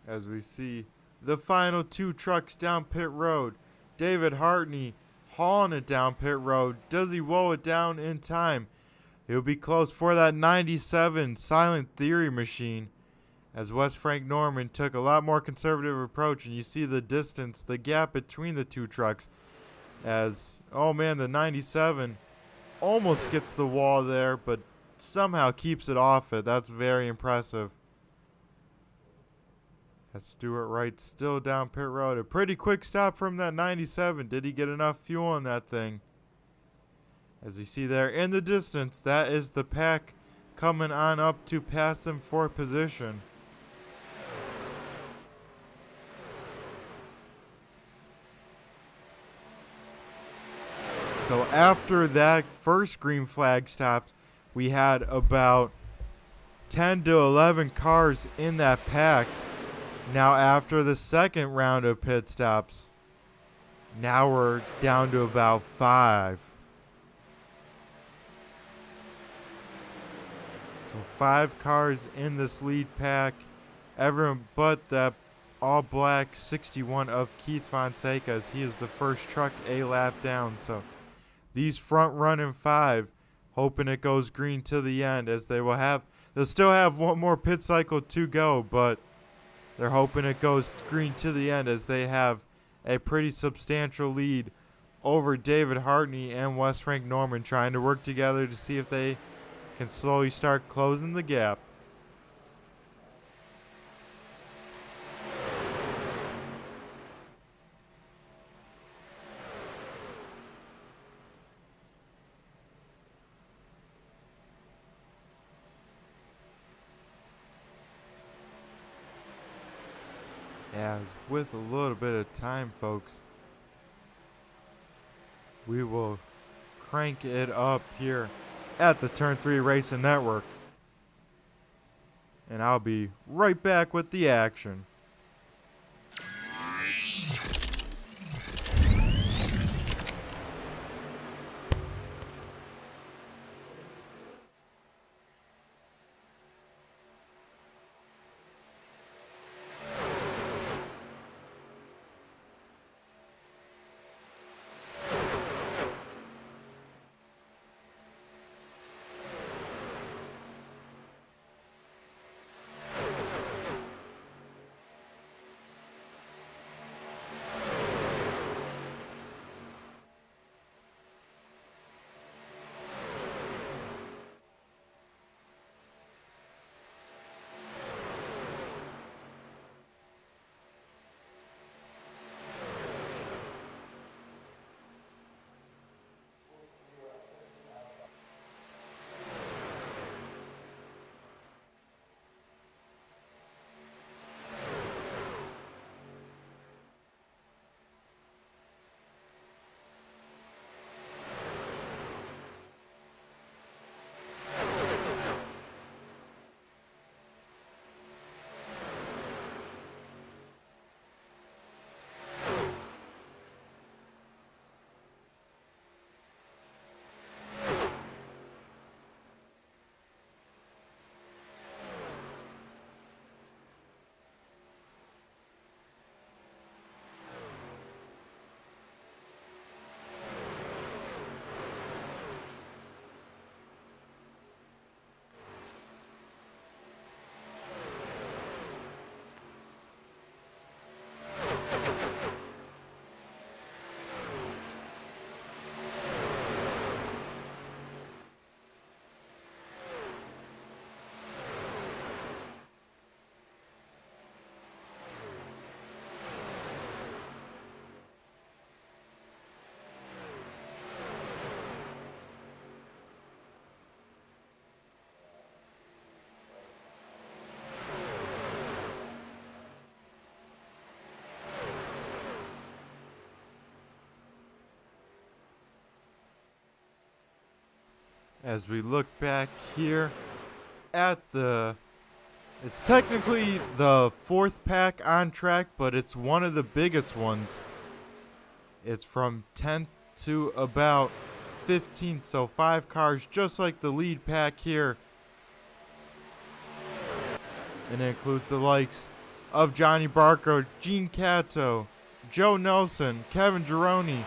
B: As we see the final two trucks down pit road. David Hartney hauling it down pit road. Does he woe it down in time? He'll be close for that 97 Silent Theory machine. As Wes Frank Norman took a lot more conservative approach, and you see the distance, the gap between the two trucks. As, oh man, the 97 almost gets the wall there, but somehow keeps it off it. That's very impressive. As Stuart Wright still down pit road. A pretty quick stop from that 97. Did he get enough fuel in that thing? As we see there in the distance, that is the pack coming on up to pass him for position. So after that first green flag stopped, we had about 10 to 11 cars in that pack. Now after the second round of pit stops, now we're down to about 5. So 5 cars in this lead pack. Everyone but that all black 61 of Keith Fonseca, as he is the first truck a lap down. So these front running 5 hoping it goes green to the end, as they'll still have one more pit cycle to go, but they're hoping it goes green to the end, as they have a pretty substantial lead over David Hartney and Wes Frank Norman, trying to work together to see if they can slowly start closing the gap. As with a little bit of time, folks, we will crank it up here at the Turn 3 Racing Network. And I'll be right back with the action. As we look back here at it's technically the 4th pack on track, but it's one of the biggest ones. It's from 10th to about 15th, so 5 cars, just like the lead pack here. And it includes the likes of Johnny Barco, Gene Cato, Joe Nelson, Kevin Gironi,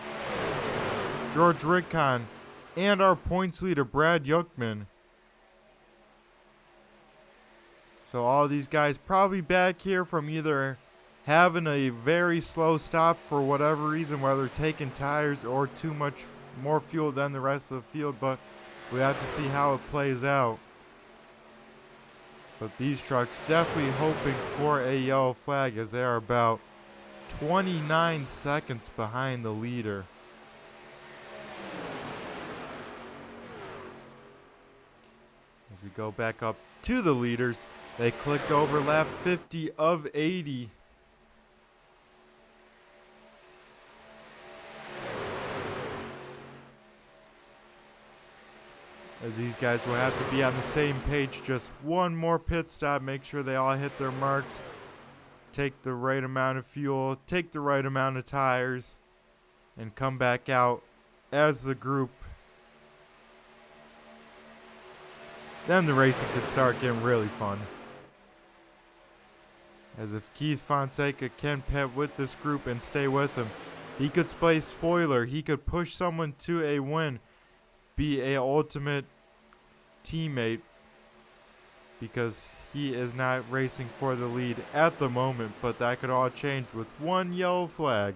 B: George Rickon, and our points leader, Brad Yuckman. So all these guys probably back here from either having a very slow stop for whatever reason, whether taking tires or too much more fuel than the rest of the field, but we have to see how it plays out. But these trucks definitely hoping for a yellow flag, as they are about 29 seconds behind the leader. As we go back up to the leaders, they clicked over lap 50 of 80. As these guys will have to be on the same page, just one more pit stop, make sure they all hit their marks, take the right amount of fuel, take the right amount of tires, and come back out as the group. Then the racing could start getting really fun. As if Keith Fonseca can pit with this group and stay with him, he could play spoiler, he could push someone to a win, be a ultimate teammate, because he is not racing for the lead at the moment, but that could all change with one yellow flag.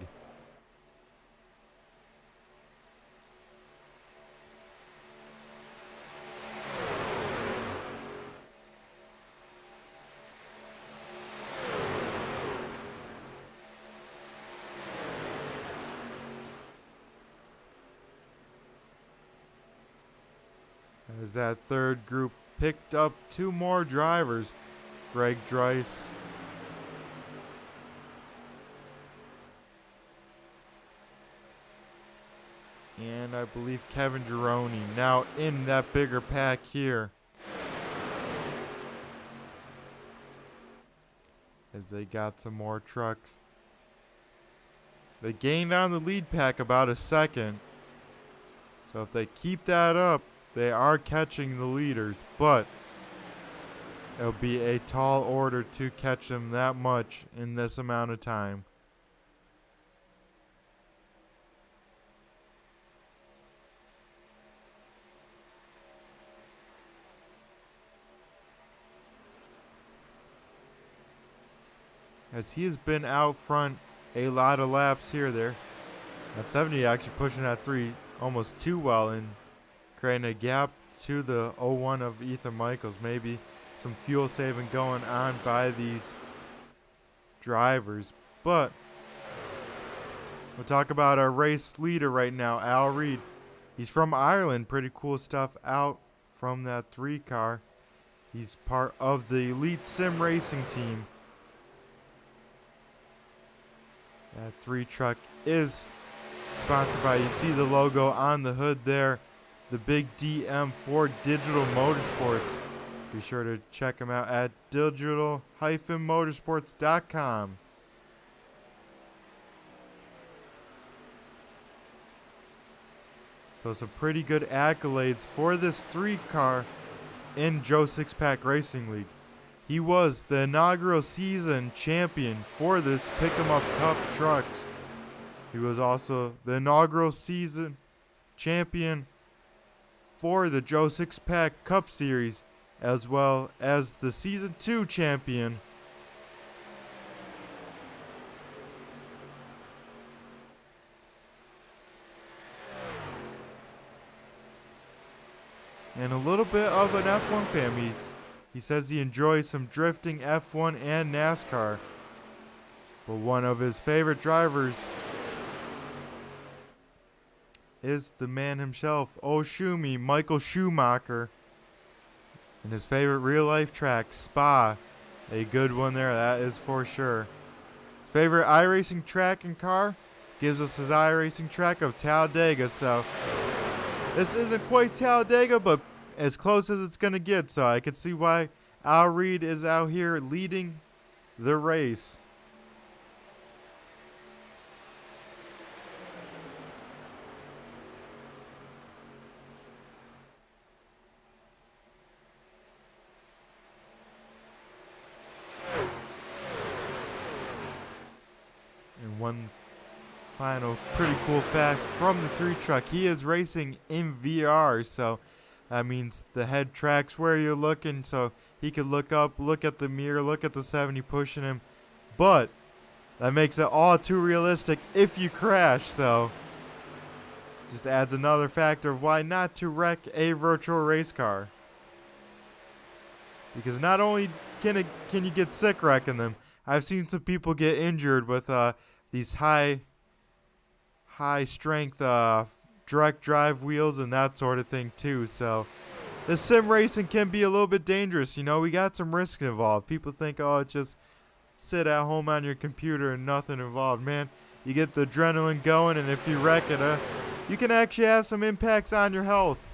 B: As that third group picked up 2 more drivers, Greg Dreiss and I believe Kevin Gironi, now in that bigger pack here. As they got some more trucks. They gained on the lead pack about a second. So if they keep that up, they are catching the leaders, but it'll be a tall order to catch them that much in this amount of time. As he has been out front a lot of laps here there. At 70, actually pushing that 3 almost too well and creating a gap to the 01 of Ethan Michaels. Maybe some fuel saving going on by these drivers. But we'll talk about our race leader right now, Al Reed. He's from Ireland. Pretty cool stuff out from that 3 car. He's part of the Elite Sim Racing team. That 3 truck is sponsored by, you see the logo on the hood there, the big DM4 Digital Motorsports. Be sure to check them out at digital-motorsports.com. So some pretty good accolades for this 3 car in Joe Six-Pack Racing League. He was the inaugural season champion for this Pick-em-Up Cup trucks. He was also the inaugural season champion for the Joe Six-Pack Cup Series, as well as the Season 2 champion. And a little bit of an F1 fan. He says he enjoys some drifting, F1, and NASCAR. But one of his favorite drivers is the man himself, Shumi, Michael Schumacher. And his favorite real-life track, Spa. A good one there, that is for sure. Favorite iRacing track and car gives us his iRacing track of Talladega. So This isn't quite Talladega, but as close as it's going to get. So I can see why Al Reed is out here leading the race. And one final pretty cool fact from the 3 truck, he is racing in VR, so that means the head tracks where you're looking, so he could look up, look at the mirror, look at the 70 pushing him, but that makes it all too realistic if you crash, so just adds another factor of why not to wreck a virtual race car. Because not only can you get sick wrecking them, I've seen some people get injured with these high strength direct drive wheels and that sort of thing too. So this sim racing can be a little bit dangerous. You know, we got some risk involved. People think, oh, just sit at home on your computer and nothing involved. Man, you get the adrenaline going, and if you wreck it, you can actually have some impacts on your health.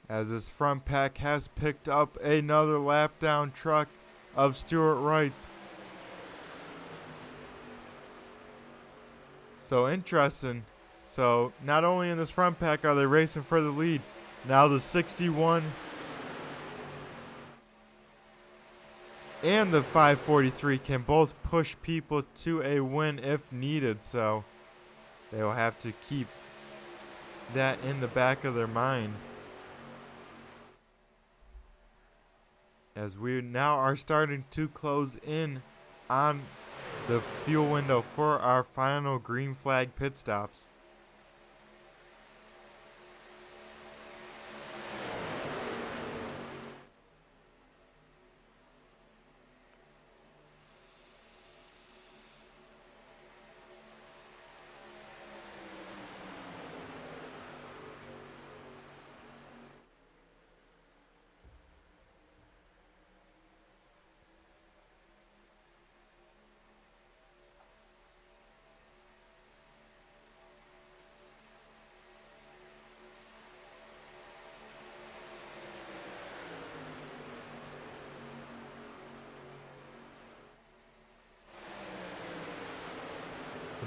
B: As this front pack has picked up another lap down truck of Stuart Wright. So interesting. So not only in this front pack are they racing for the lead, now the 61 and the 543 can both push people to a win if needed. So they will have to keep that in the back of their mind. As we now are starting to close in on the fuel window for our final green flag pit stops.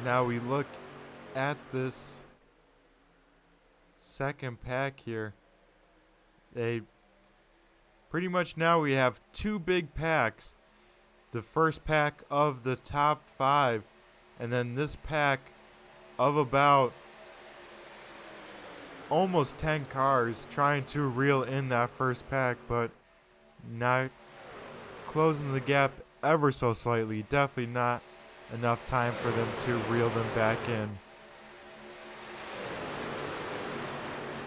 B: Now we look at this second pack here. They pretty much now we have 2 big packs. The first pack of the top 5, and then this pack of about almost 10 cars trying to reel in that first pack, but not closing the gap ever so slightly. Definitely not enough time for them to reel them back in.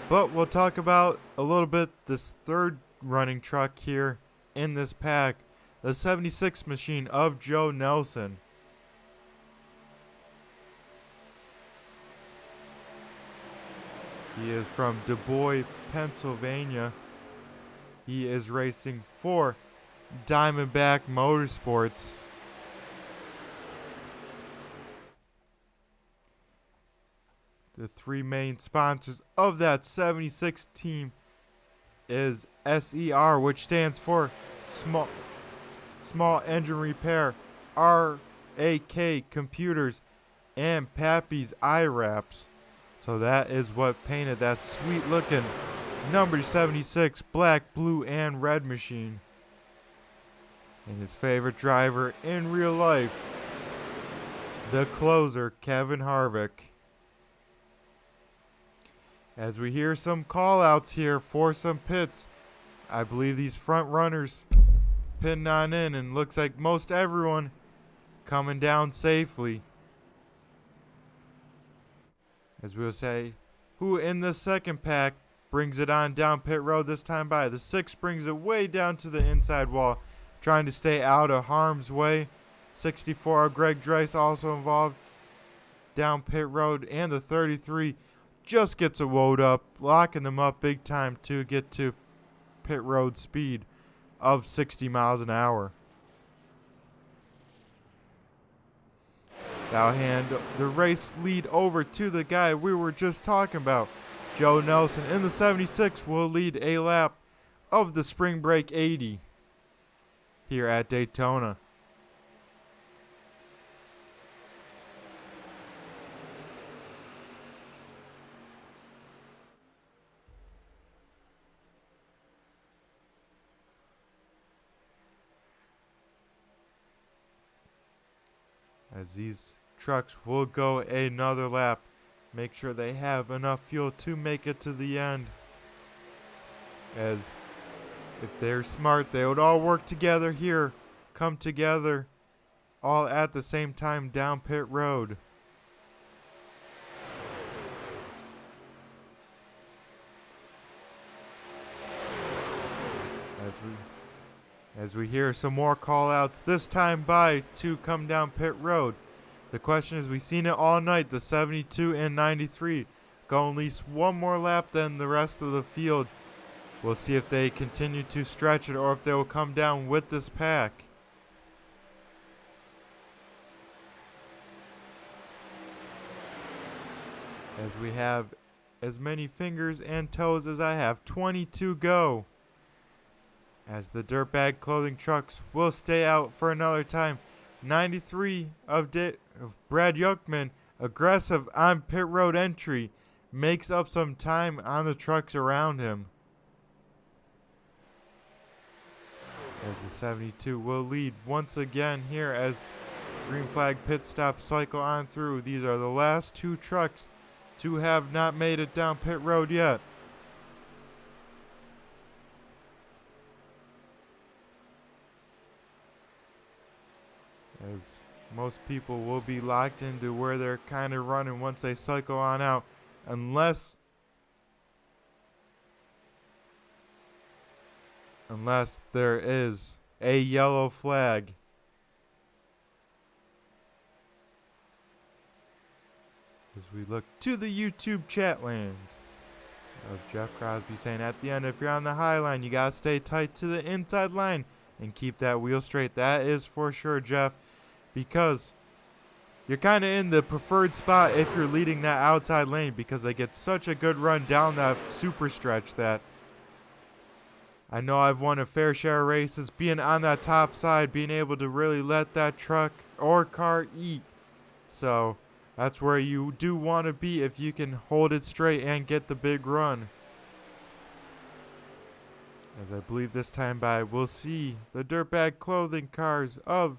B: But we'll talk about a little bit this third running truck here in this pack, the 76 machine of Joe Nelson. He is from Du Bois, Pennsylvania. He is racing for Diamondback Motorsports. The 3 main sponsors of that 76 team is SER, which stands for Small Engine Repair, RAK Computers, and Pappy's Eye Wraps. So that is what painted that sweet looking number 76 black, blue, and red machine. And his favorite driver in real life, the closer, Kevin Harvick. As we hear some call-outs here for some pits, I believe these front runners pitting on in, and looks like most everyone coming down safely. As we'll say, who in the second pack brings it on down pit road this time by. The 6 brings it way down to the inside wall, trying to stay out of harm's way. 64, Greg Dreiss also involved down pit road, and the 33 just gets it woed up, locking them up big time to get to pit road speed of 60 miles an hour. That'll hand the race lead over to the guy we were just talking about. Joe Nelson in the 76 will lead a lap of the Spring Break 80 here at Daytona. As these trucks will go another lap, make sure they have enough fuel to make it to the end. As if they're smart, they would all work together here, come together all at the same time down pit road. As we hear some more call outs, this time by to come down pit road. The question is, we've seen it all night, the 72 and 93 go at least one more lap than the rest of the field. We'll see if they continue to stretch it or if they will come down with this pack. As we have as many fingers and toes as I have, 20 to go. As the dirtbag clothing trucks will stay out for another time. 93 of Brad Yuckman, aggressive on pit road entry, makes up some time on the trucks around him. As the 72 will lead once again here as green flag pit stop cycle on through. These are the last two trucks to have not made it down pit road yet. As most people will be locked into where they're kind of running once they cycle on out, unless there is a yellow flag. As we look to the YouTube chat land of Jeff Crosby saying, at the end, if you're on the high line, you got to stay tight to the inside line and keep that wheel straight. That is for sure, Jeff, because you're kind of in the preferred spot if you're leading that outside lane, because they get such a good run down that super stretch that I know I've won a fair share of races being on that top side, being able to really let that truck or car eat. So that's where you do want to be if you can hold it straight and get the big run. As I believe this time by, we'll see the dirtbag clothing cars of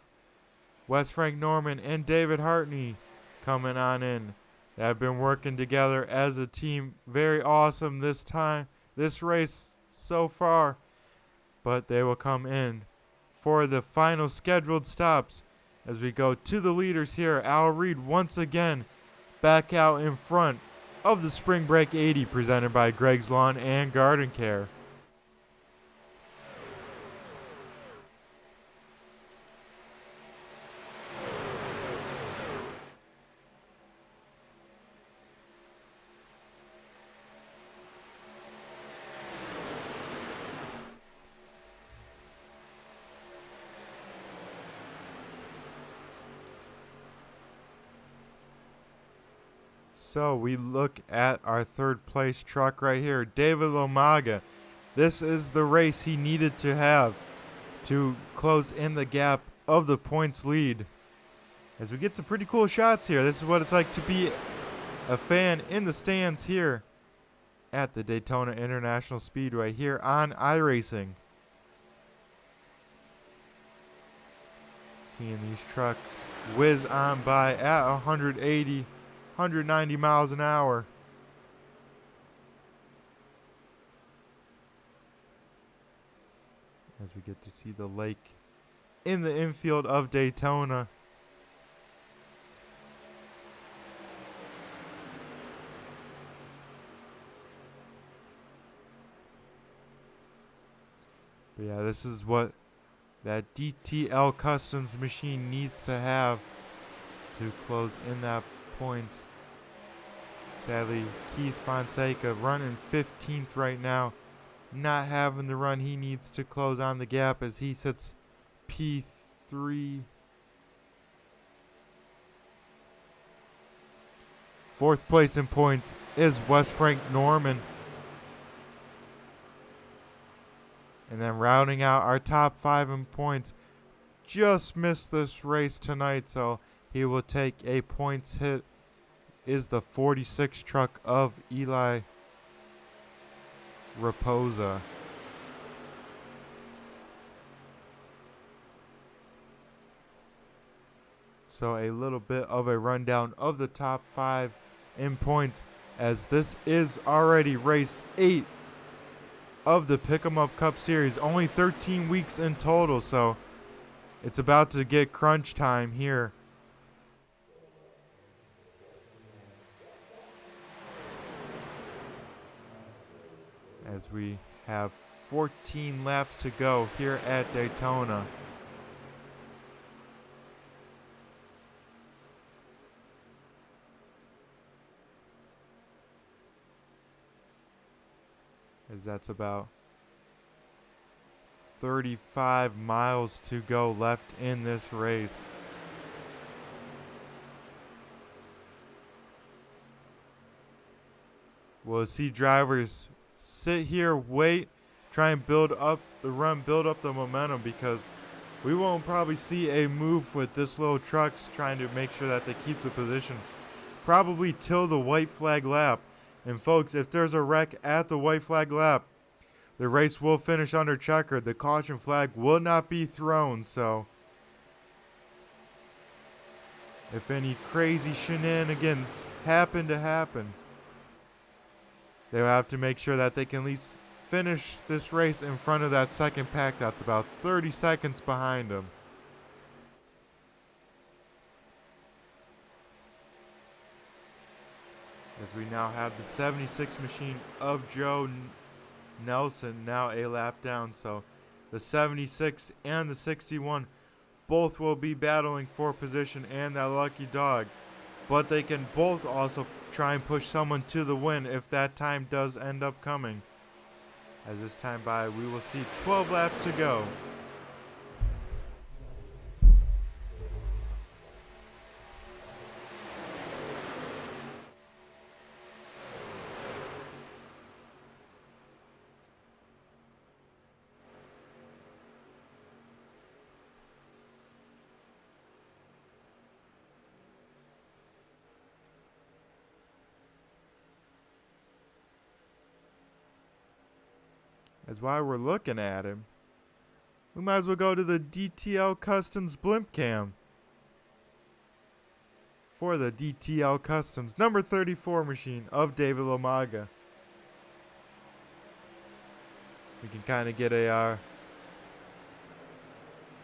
B: Wes Frank Norman and David Hartney coming on in. They have been working together as a team. Very awesome this race so far. But they will come in for the final scheduled stops as we go to the leaders here. Al Reed once again back out in front of the Spring Break 80 presented by Greg's Lawn and Garden Care. So we look at our third place truck right here, David Lomaga. This is the race he needed to have to close in the gap of the points lead. As we get some pretty cool shots here. This is what it's like to be a fan in the stands here at the Daytona International Speedway here on iRacing. Seeing these trucks whiz on by at 180 190 miles an hour. As we get to see the lake in the infield of Daytona. But yeah, this is what that DTL Customs machine needs to have to close in that point. Sadly, Keith Fonseca running 15th right now, not having the run he needs to close on the gap as he sits P3. Fourth place in points is West Frank Norman. And then rounding out our top 5 in points, just missed this race tonight, so he will take a points hit, is the 46 truck of Eli Raposa. So a little bit of a rundown of the top 5 in points, as this is already race 8 of the Pick 'em Up Cup Series. Only 13 weeks in total, so it's about to get crunch time here. As we have 14 laps to go here at Daytona. As that's about 35 miles to go left in this race. We'll see drivers sit here, wait, try and build up the run, build up the momentum, because we won't probably see a move with this little trucks trying to make sure that they keep the position probably till the white flag lap. And folks, if there's a wreck at the white flag lap, the race will finish under checker. The caution flag will not be thrown, so if any crazy shenanigans happen to happen, they'll have to make sure that they can at least finish this race in front of that second pack that's about 30 seconds behind them. As we now have the 76 machine of Joe Nelson now a lap down, so the 76 and the 61 both will be battling for position and that lucky dog, but they can both also try and push someone to the win if that time does end up coming. As this time by, we will see 12 laps to go. As while we're looking at him, we might as well go to the DTL Customs blimp cam for the DTL Customs number 34 machine of David Lamaga. We can kind of get a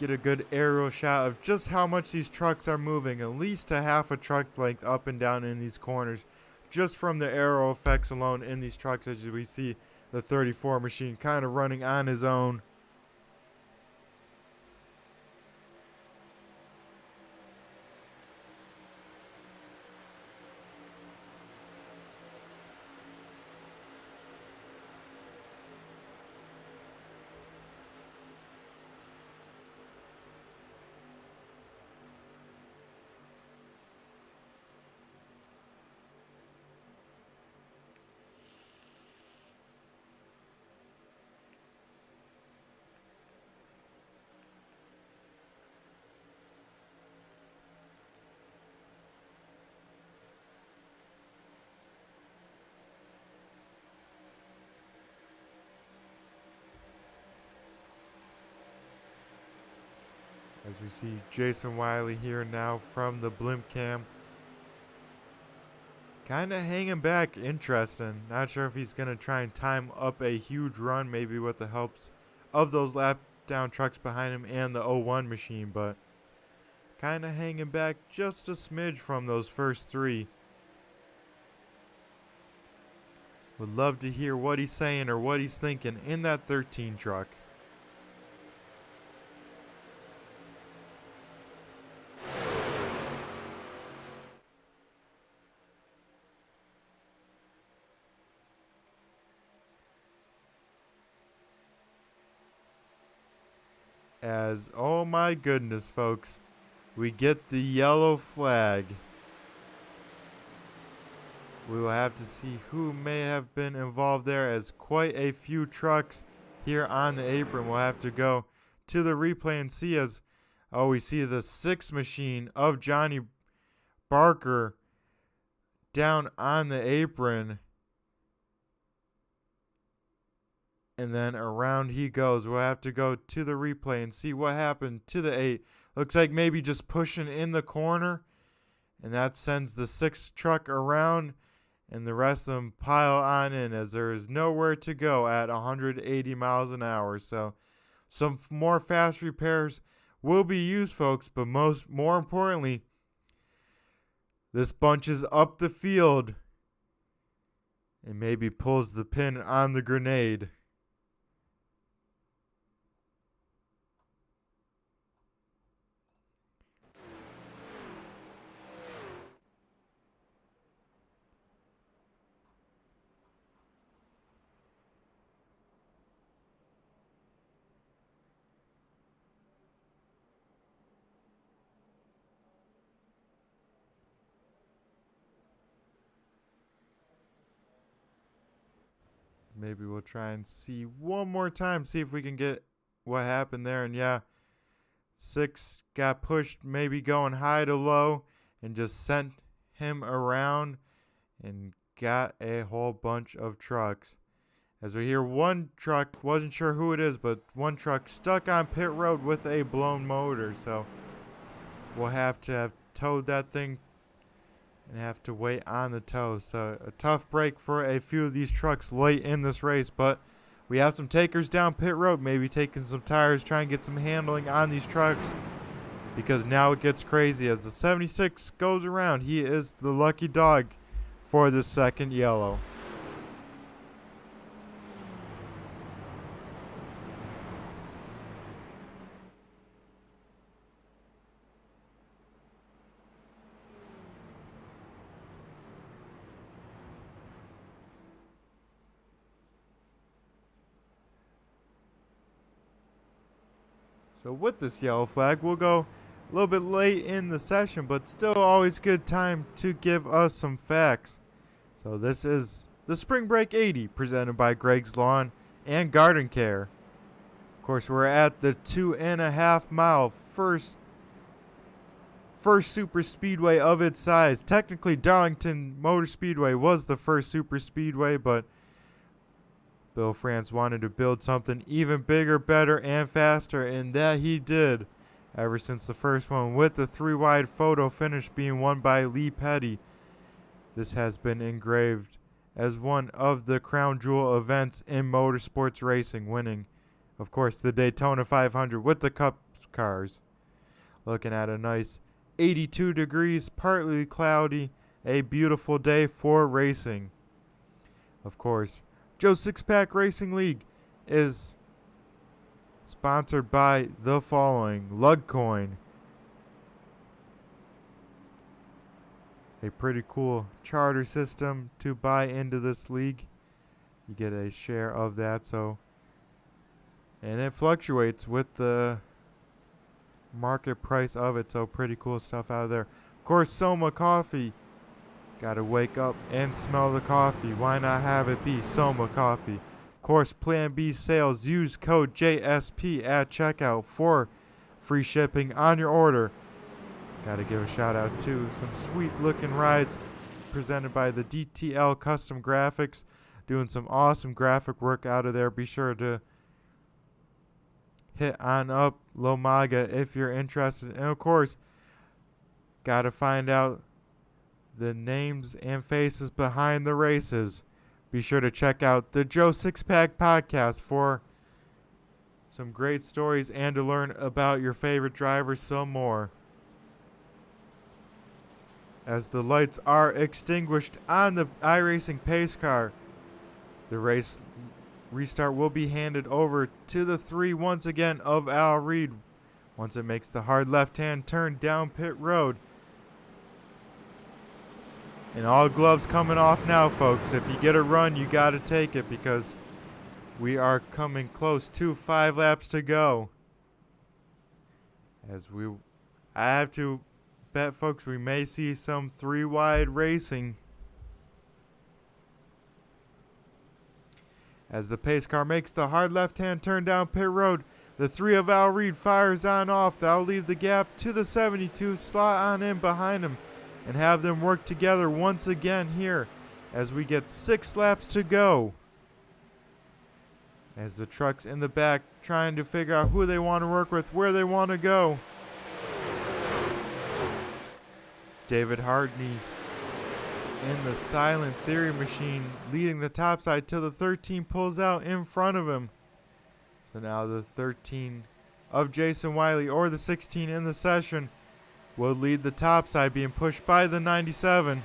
B: good aerial shot of just how much these trucks are moving, at least a half a truck length up and down in these corners, just from the aero effects alone in these trucks, as we see the 34 machine kind of running on his own. As we see Jason Wiley here now from the blimp cam. Kind of hanging back, interesting. Not sure if he's going to try and time up a huge run, maybe with the helps of those lap down trucks behind him and the 01 machine, but kind of hanging back just a smidge from those first three. Would love to hear what he's saying or what he's thinking in that 13 truck. As, oh my goodness, folks, we get the yellow flag. We will have to see who may have been involved there, as quite a few trucks here on the apron. We'll have to go to the replay and see, as we see the 6 machine of Johnny Barker down on the apron. And then around he goes. We'll have to go to the replay and see what happened to the 8. Looks like maybe just pushing in the corner. And that sends the 6th truck around. And the rest of them pile on in, as there is nowhere to go at 180 miles an hour. So some more fast repairs will be used, folks. But more importantly, this bunches up the field and maybe pulls the pin on the grenade. Maybe we'll try and see one more time, see if we can get what happened there. And yeah, 6 got pushed, maybe going high to low, and just sent him around and got a whole bunch of trucks. As we hear one truck, wasn't sure who it is, but one truck stuck on pit road with a blown motor. So we'll have to have towed that thing and have to wait on the tow. So a tough break for a few of these trucks late in this race, but we have some takers down pit road, maybe taking some tires, trying to get some handling on these trucks, because now it gets crazy as the 76 goes around. He is the lucky dog for the second yellow. So with this yellow flag, we'll go a little bit late in the session, but still always good time to give us some facts. So this is the Spring Break 80 presented by Greg's Lawn and Garden Care. Of course, we're at the 2.5 mile first super speedway of its size. Technically, Darlington Motor Speedway was the first super speedway, but Bill France wanted to build something even bigger, better, and faster, and that he did. Ever since the first one, with the 3-wide photo finish being won by Lee Petty, this has been engraved as one of the crown jewel events in motorsports racing, winning, of course, the Daytona 500 with the Cup cars. Looking at a nice 82 degrees, partly cloudy, a beautiful day for racing. Of course, Joe Six-Pack Racing League is sponsored by the following: LugCoin, a pretty cool charter system to buy into this league. You get a share of that, and it fluctuates with the market price of it, so pretty cool stuff out of there. Of course, Soma Coffee. Gotta wake up and smell the coffee. Why not have it be Soma Coffee? Of course, Plan B sales. Use code JSP at checkout for free shipping on your order. Gotta give a shout out to some sweet looking rides presented by the DTL Custom Graphics. Doing some awesome graphic work out of there. Be sure to hit on up Lomaga if you're interested. And of course, gotta find out the names and faces behind the races. Be sure to check out the Joe Six-Pack podcast for some great stories and to learn about your favorite drivers some more. As the lights are extinguished on the iRacing pace car, the race restart will be handed over to the 3 once again of Al Reed once it makes the hard left-hand turn down pit road. And all gloves coming off now, folks. If you get a run, you got to take it, because we are coming close to 5 laps to go. I have to bet, folks, we may see some 3-wide racing. As the pace car makes the hard left-hand turn down pit road, the 3 of Al Reed fires on off. That'll leave the gap to the 72, slot on in behind him, and have them work together once again here as we get 6 laps to go. As the trucks in the back trying to figure out who they want to work with, where they want to go. David Hardney in the silent theory machine leading the topside till the 13 pulls out in front of him. So now the 13 of Jason Wiley, or the 16 in the session, will lead the topside, being pushed by the 97.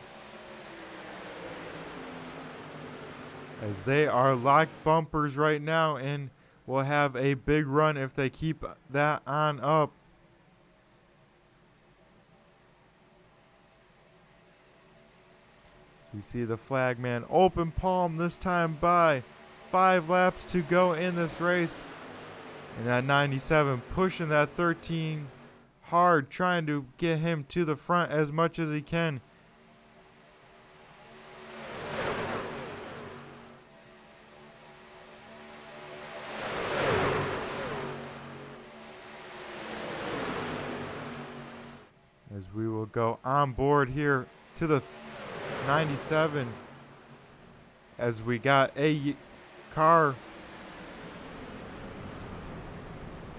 B: As they are locked bumpers right now and will have a big run if they keep that on up. So we see the flagman open palm this time by. 5 laps to go in this race. And that 97 pushing that 13 hard, trying to get him to the front as much as he can. As we will go on board here to the 97 as we got a car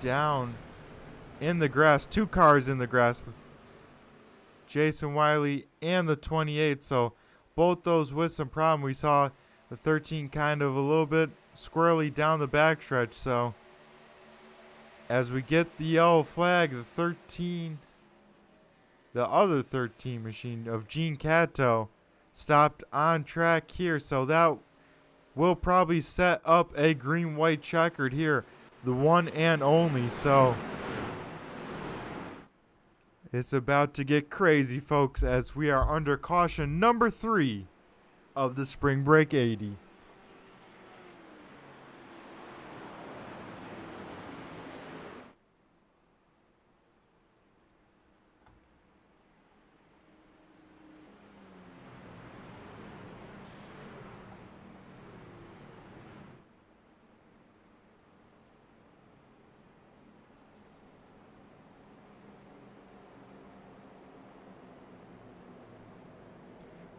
B: down in the grass, 2 cars in the grass, Jason Wiley and the 28. So both those with some problem. We saw the 13 kind of a little bit squirrely down the backstretch. So as we get the yellow flag, the 13, the other 13 machine of Gene Cato stopped on track here. So that will probably set up a green-white checkered here, the one and only. So it's about to get crazy, folks, as we are under caution number 3 of the Spring Break 80.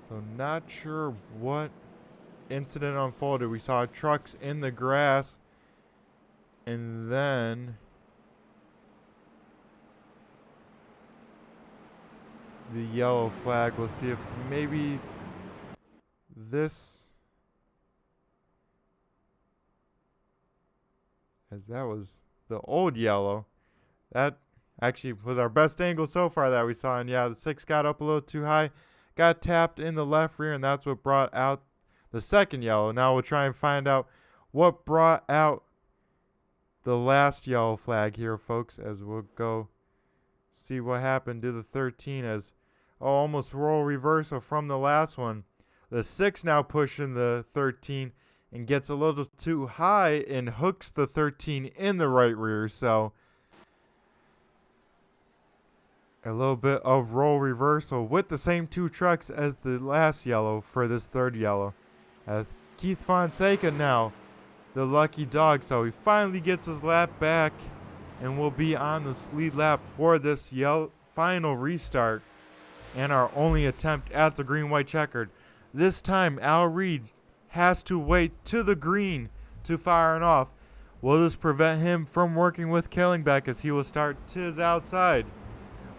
B: So not sure what incident unfolded. We saw trucks in the grass, and then the yellow flag. We'll see if maybe this, as that was the old yellow. That actually was our best angle so far that we saw. And yeah, the 6 got up a little too high. Got tapped in the left rear, and that's what brought out the second yellow. Now we'll try and find out what brought out the last yellow flag here, folks, as we'll go see what happened to the 13 as almost roll reversal from the last one. The 6 now pushing the 13 and gets a little too high and hooks the 13 in the right rear. So a little bit of roll reversal with the same 2 trucks as the last yellow for this third yellow. As Keith Fonseca now, the lucky dog. So he finally gets his lap back and will be on the lead lap for this final restart and our only attempt at the green-white checkered. This time, Al Reed has to wait to the green to fire it off. Will this prevent him from working with Killingbeck as he will start to his outside?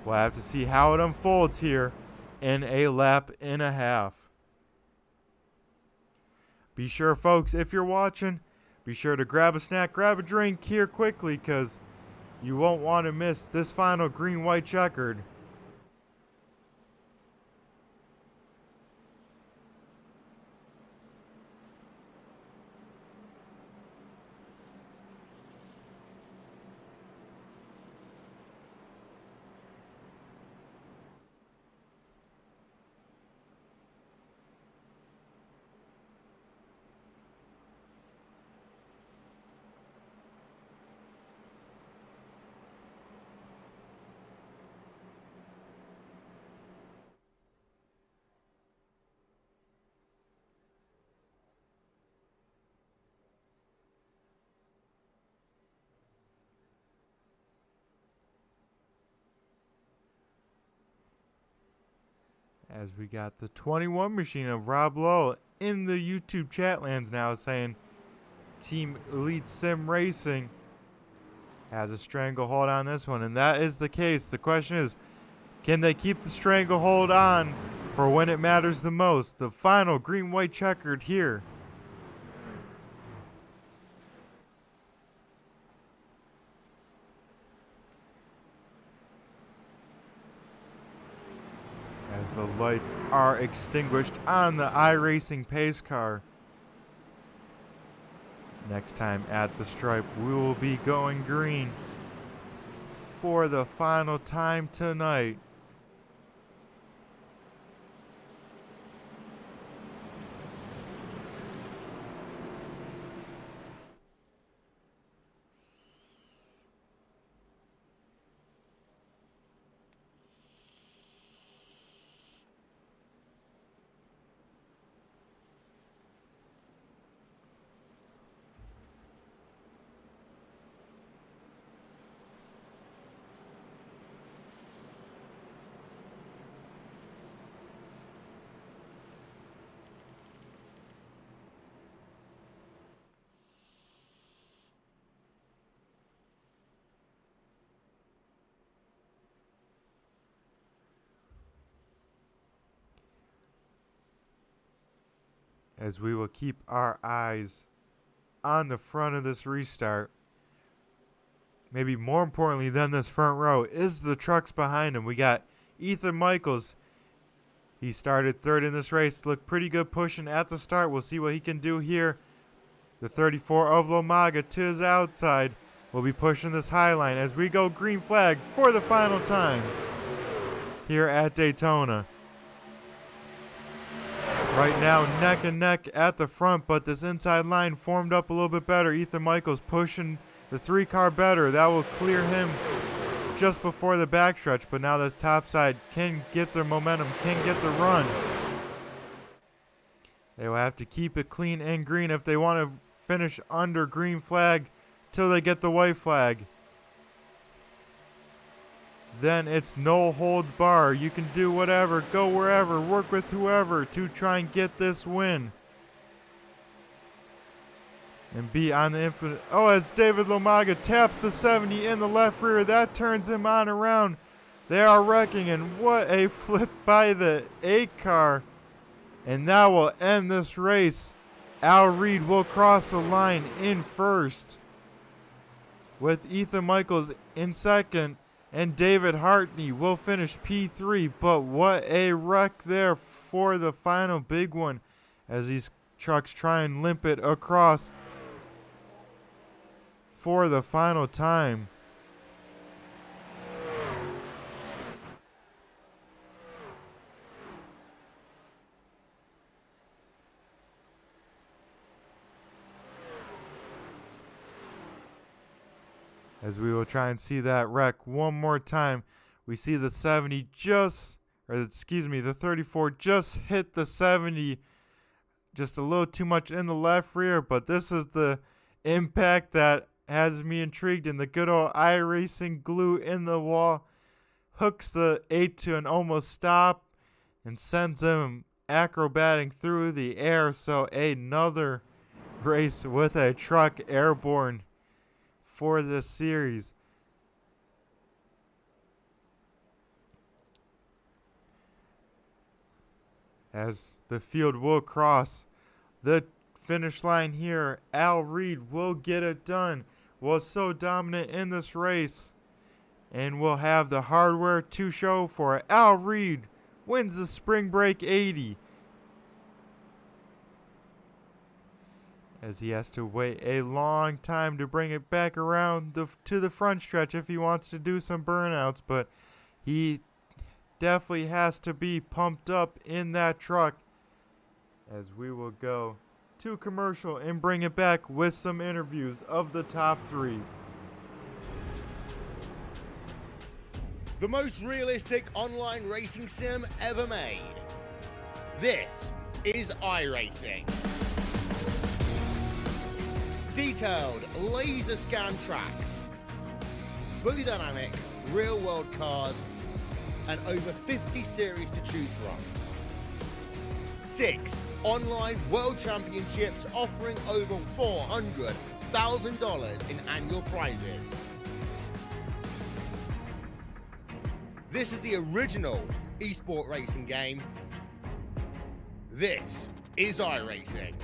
B: We'll have to see how it unfolds here in a lap and a half. Be sure, folks, if you're watching, be sure to grab a snack, grab a drink here quickly, because you won't want to miss this final green-white checkered. As we got the 21 machine of Rob Lowell in the YouTube chat lands now saying Team Elite Sim Racing has a stranglehold on this one, and that is the case. The question is, can they keep the stranglehold on for when it matters the most? The final green-white checkered here. As the lights are extinguished on the iRacing pace car. Next time at the stripe, we will be going green for the final time tonight. As we will keep our eyes on the front of this restart. Maybe more importantly than this front row is the trucks behind him. We got Ethan Michaels. He started third in this race. Looked pretty good pushing at the start. We'll see what he can do here. The 34 of Lomaga to his outside will be pushing this high line as we go green flag for the final time here at Daytona. Right now, neck and neck at the front, but this inside line formed up a little bit better. Ethan Michaels pushing the 3-car better. That will clear him just before the backstretch, but now this top side can get their momentum, can get the run. They will have to keep it clean and green if they want to finish under green flag till they get the white flag. Then it's no holds bar. You can do whatever, go wherever, work with whoever to try and get this win. And be on the infinite. Oh, as David Lomaga taps the 70 in the left rear, that turns him on around. They are wrecking, and what a flip by the 8 car. And that will end this race. Al Reed will cross the line in first, with Ethan Michaels in second. And David Hartney will finish P3, but what a wreck there for the final big one as these trucks try and limp it across for the final time. As we will try and see that wreck one more time. We see the 70 the 34 just hit the 70 just a little too much in the left rear, but this is the impact that has me intrigued, in the good old iRacing glue in the wall. Hooks the 8 to an almost stop and sends him acrobating through the air. So another race with a truck airborne for this series. As the field will cross the finish line here, Al Reed will get it done. Was so dominant in this race, and will have the hardware to show for it. Al Reed wins the Spring Break 80, as he has to wait a long time to bring it back around to the front stretch if he wants to do some burnouts, but he definitely has to be pumped up in that truck. As we will go to commercial and bring it back with some interviews of the top 3.
C: The most realistic online racing sim ever made. This is iRacing. Detailed laser scan tracks, fully dynamic real world cars, and over 50 series to choose from. 6 online world championships offering over $400,000 in annual prizes. This is the original esport racing game. This is iRacing.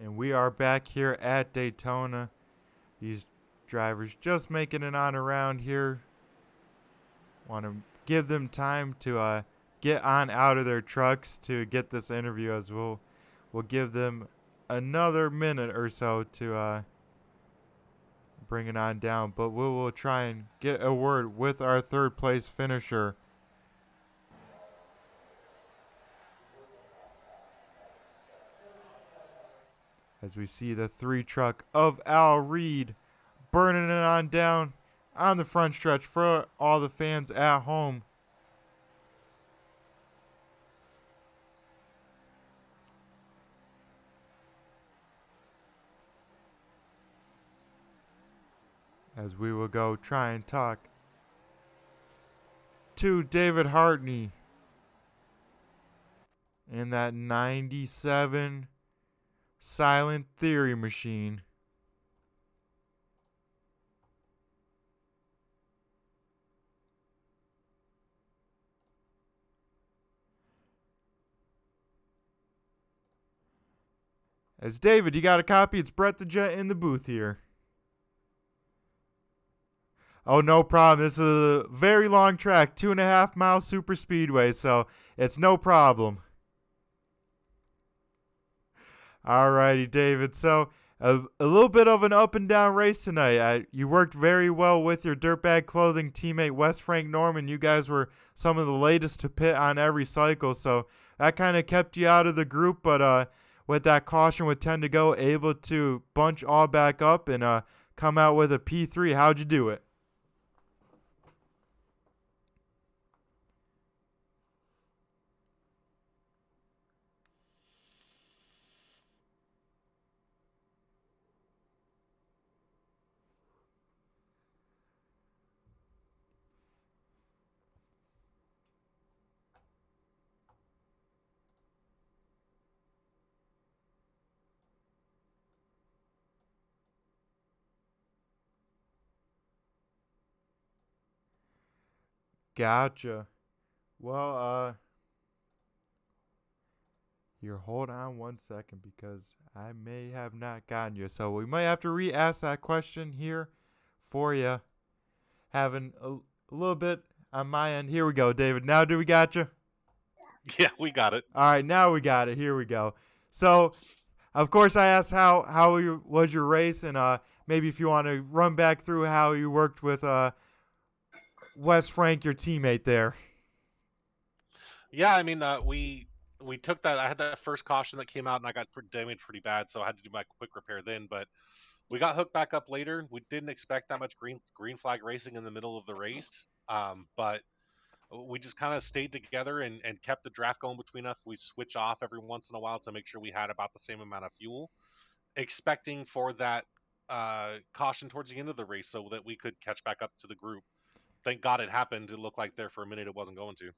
B: And we are back here at Daytona. These drivers just making it on around here. Want to give them time to get on out of their trucks to get this interview, as we'll give them another minute or so to bring it on down. But we will try and get a word with our third place finisher. As we see the 3 truck of Al Reed burning it on down on the front stretch for all the fans at home. As we will go try and talk to David Hartney in that 97 Silent Theory machine. As David, you got a copy? It's Brett the Jet in the booth here. Oh, no problem. This is a very long track, 2.5 mile super speedway, so it's no problem. Alrighty, David. So a little bit of an up and down race tonight. You worked very well with your Dirtbag Clothing teammate Wes Frank Norman. You guys were some of the latest to pit on every cycle, so that kind of kept you out of the group. But with that caution with 10 to go, able to bunch all back up and come out with a P3. How'd you do it? Gotcha. Well, here, hold on 1 second because I may have not gotten you. So we might have to re-ask that question here for you. Having a little bit on my end. Here we go, David. Now do we got you?
D: Yeah, we got it.
B: All right, now we got it. Here we go. So, of course, I asked how was your race, and maybe if you want to run back through how you worked with Wes Frank, your teammate there.
D: Yeah, I mean, we took that. I had that first caution that came out, and I got damaged pretty bad, so I had to do my quick repair then. But we got hooked back up later. We didn't expect that much green flag racing in the middle of the race, but we just kind of stayed together and kept the draft going between us. We switch off every once in a while to make sure we had about the same amount of fuel, expecting for that caution towards the end of the race so that we could catch back up to the group. Thank God it happened. It looked like there for a minute it wasn't going to.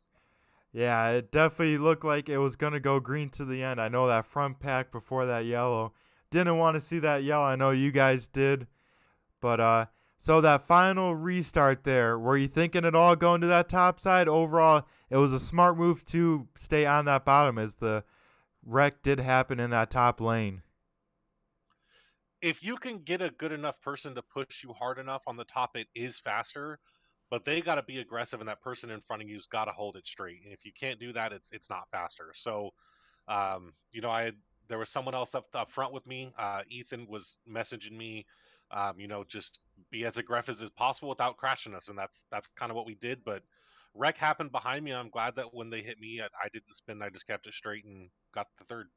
B: Yeah, it definitely looked like it was going to go green to the end. I know that front pack before that yellow. Didn't want to see that yellow. I know you guys did. But so that final restart there, were you thinking at all going to that top side? Overall, it was a smart move to stay on that bottom as the wreck did happen in that top lane.
D: If you can get a good enough person to push you hard enough on the top, it is faster. But they got to be aggressive, and that person in front of you's got to hold it straight. And if you can't do that, it's not faster. So, I had there was someone else up front with me. Ethan was messaging me, just be as aggressive as possible without crashing us, and that's kind of what we did. But wreck happened behind me. I'm glad that when they hit me, I didn't spin. I just kept it straight and got the third.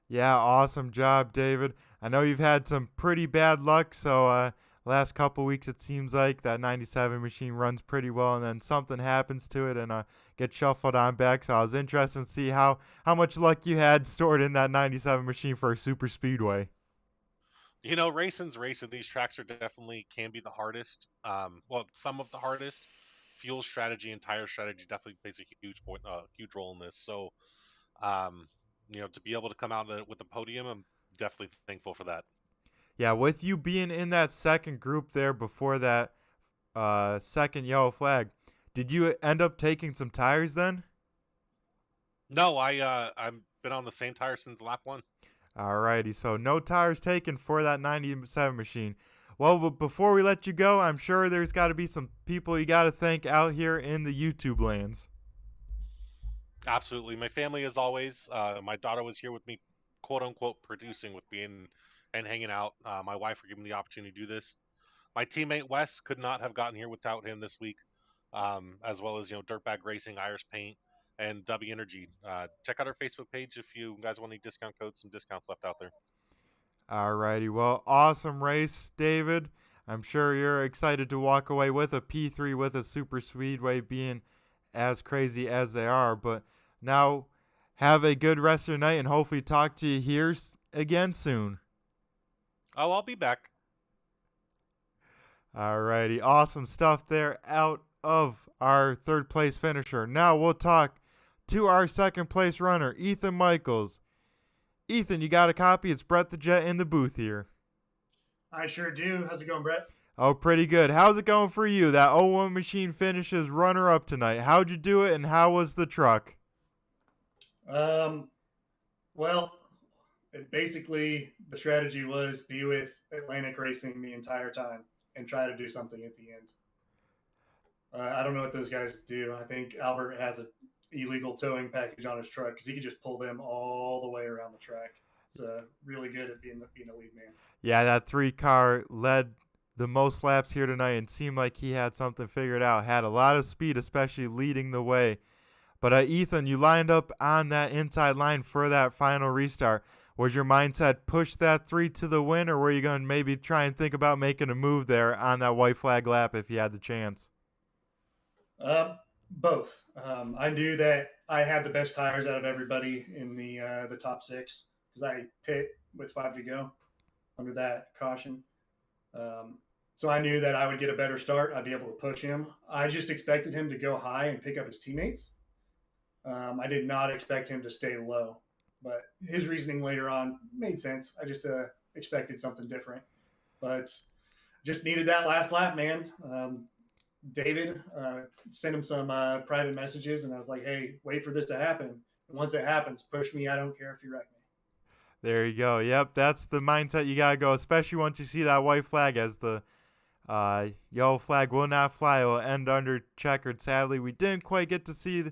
B: Yeah, awesome job, David. I know you've had some pretty bad luck, so last couple weeks it seems like that 97 machine runs pretty well, and then something happens to it and gets shuffled on back. So I was interested to see how much luck you had stored in that 97 machine for a super speedway.
D: Racing's racing. These tracks are definitely can be the hardest. Well, some of the hardest. Fuel strategy and tire strategy definitely plays a huge role in this. So, um, to be able to come out with the podium, I'm definitely thankful for that.
B: Yeah, with you being in that second group there before that second yellow flag, did you end up taking some tires then?
D: No, I've been on the same tire since lap one.
B: Alrighty, so no tires taken for that 97 machine. Well, but before we let you go, I'm sure there's got to be some people you got to thank out here in the YouTube lands.
D: Absolutely, my family as always. My daughter was here with me, quote unquote, producing with me and hanging out. My wife for giving me the opportunity to do this. My teammate Wes could not have gotten here without him this week, as well as Dirtbag Racing, Irish Paint, and W Energy. Check out our Facebook page if you guys want any discount codes. Some discounts left out there.
B: Alrighty, well, awesome race, David. I'm sure you're excited to walk away with a P3 with a super speedway being as crazy as they are. But now, have a good rest of your night and hopefully talk to you here again soon.
D: Oh, I'll be back.
B: Alrighty, awesome stuff there out of our third place finisher. Now we'll talk to our second place runner, Ethan Michaels. Ethan, you got a copy? It's Brett the Jet in the booth here.
E: I sure do. How's it going, Brett?
B: Oh, pretty good. How's it going for you? That 01 machine finishes runner-up tonight. How'd you do it, and how was the truck?
E: Well, basically the strategy was be with Atlantic Racing the entire time and try to do something at the end. I don't know what those guys do. I think Albert has an illegal towing package on his truck because he could just pull them all the way around the track. It's really good at being a lead man. Yeah,
B: that 3-car led the most laps here tonight and seemed like he had something figured out. Had a lot of speed, especially leading the way. But Ethan, you lined up on that inside line for that final restart. Was your mindset push that 3 to the win, or were you going to maybe try and think about making a move there on that white flag lap if you had the chance?
E: Both. I knew that I had the best tires out of everybody in the top 6 because I pit with 5 to go under that caution. So I knew that I would get a better start. I'd be able to push him. I just expected him to go high and pick up his teammates. I did not expect him to stay low, but his reasoning later on made sense. I just expected something different, but just needed that last lap, man. David sent him some private messages, and I was like, hey, wait for this to happen. And once it happens, push me. I don't care if you wreck me.
B: There you go. Yep, that's the mindset you got to go, especially once you see that white flag as the yellow flag will not fly. It will end under checkered. Sadly, we didn't quite get to see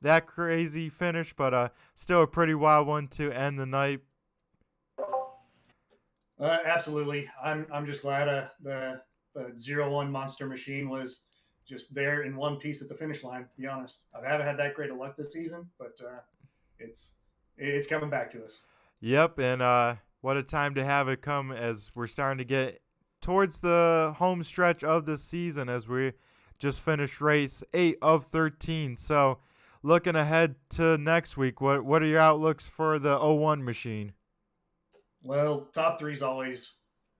B: that crazy finish, but still a pretty wild one to end the night.
E: Absolutely. I'm just glad the 01 Monster Machine was just there in one piece at the finish line, to be honest. I haven't had that great of luck this season, but it's coming back to us.
B: Yep, and what a time to have it come as we're starting to get towards the home stretch of the season as we just finished race 8 of 13. So looking ahead to next week, what are your outlooks for the 01 machine?
E: Well, top 3 is always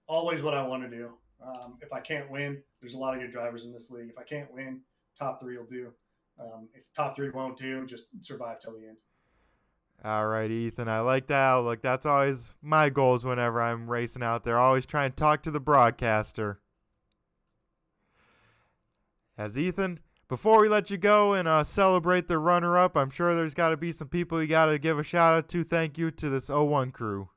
E: what I want to do. If I can't win, there's a lot of good drivers in this league. If I can't win, top 3 will do. If top 3 won't do, just survive till the end.
B: All right, Ethan, I like that outlook. That's always my goals whenever I'm racing out there. Always try and talk to the broadcaster. As Ethan, before we let you go and celebrate the runner-up, I'm sure there's got to be some people you got to give a shout-out to. Thank you to this 01 crew.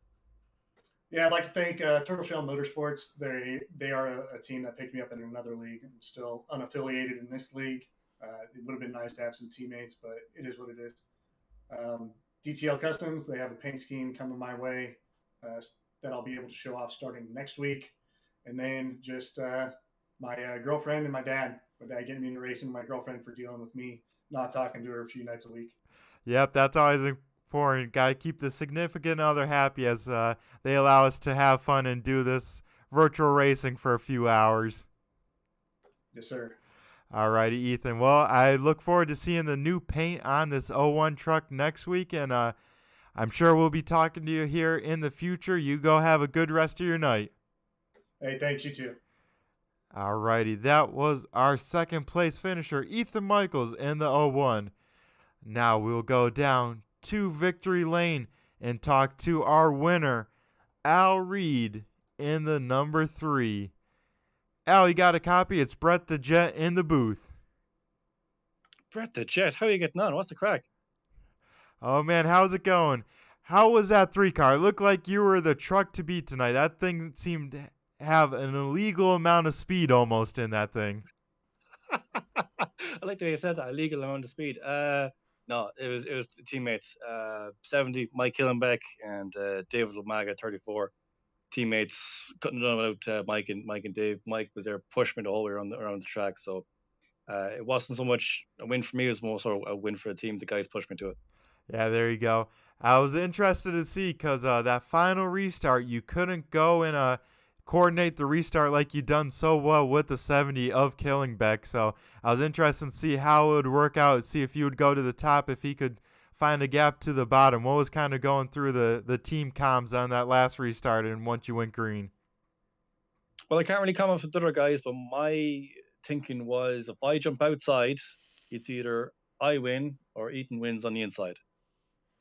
E: Yeah, I'd like to thank Turtle Shell Motorsports. They are a team that picked me up in another league. I'm still unaffiliated in this league. It would have been nice to have some teammates, but it is what it is. DTL Customs. They have a paint scheme coming my way that I'll be able to show off starting next week. And then just my girlfriend and my dad. My dad getting me into racing, my girlfriend for dealing with me, not talking to her a few nights a week.
B: Yep, that's always important. Got to keep the significant other happy as they allow us to have fun and do this virtual racing for a few hours.
E: Yes, sir.
B: Alrighty, Ethan. Well, I look forward to seeing the new paint on this 01 truck next week, and I'm sure we'll be talking to you here in the future. You go have a good rest of your night.
E: Hey, thanks, you too.
B: Alrighty, that was our second place finisher, Ethan Michaels, in the 01. Now we'll go down to Victory Lane and talk to our winner, Al Reed, in the number 3. Al, you got a copy? It's Brett the Jet in the booth.
F: Brett the Jet, how are you getting on? What's the crack?
B: Oh, man, how's it going? How was that 3 car? It looked like you were the truck to beat tonight. That thing seemed to have an illegal amount of speed almost in that thing.
F: I like the way you said that, illegal amount of speed. No, it was teammates. 70, Mike Hillenbeck and David Lamaga, 34. Teammates couldn't have done without Mike and Dave. Mike was there, pushed me the whole way around the track. So it wasn't so much a win for me; it was more so a win for the team. The guys pushed me to it.
B: Yeah, there you go. I was interested to see because that final restart, you couldn't go and coordinate the restart like you done so well with the 70 of Killingbeck. So I was interested to see how it would work out, see if you would go to the top, if he could find a gap to the bottom. What was kind of going through the team comms on that last restart and once you went green?
F: Well, I can't really comment with the other guys, but my thinking was if I jump outside, it's either I win or Ethan wins on the inside.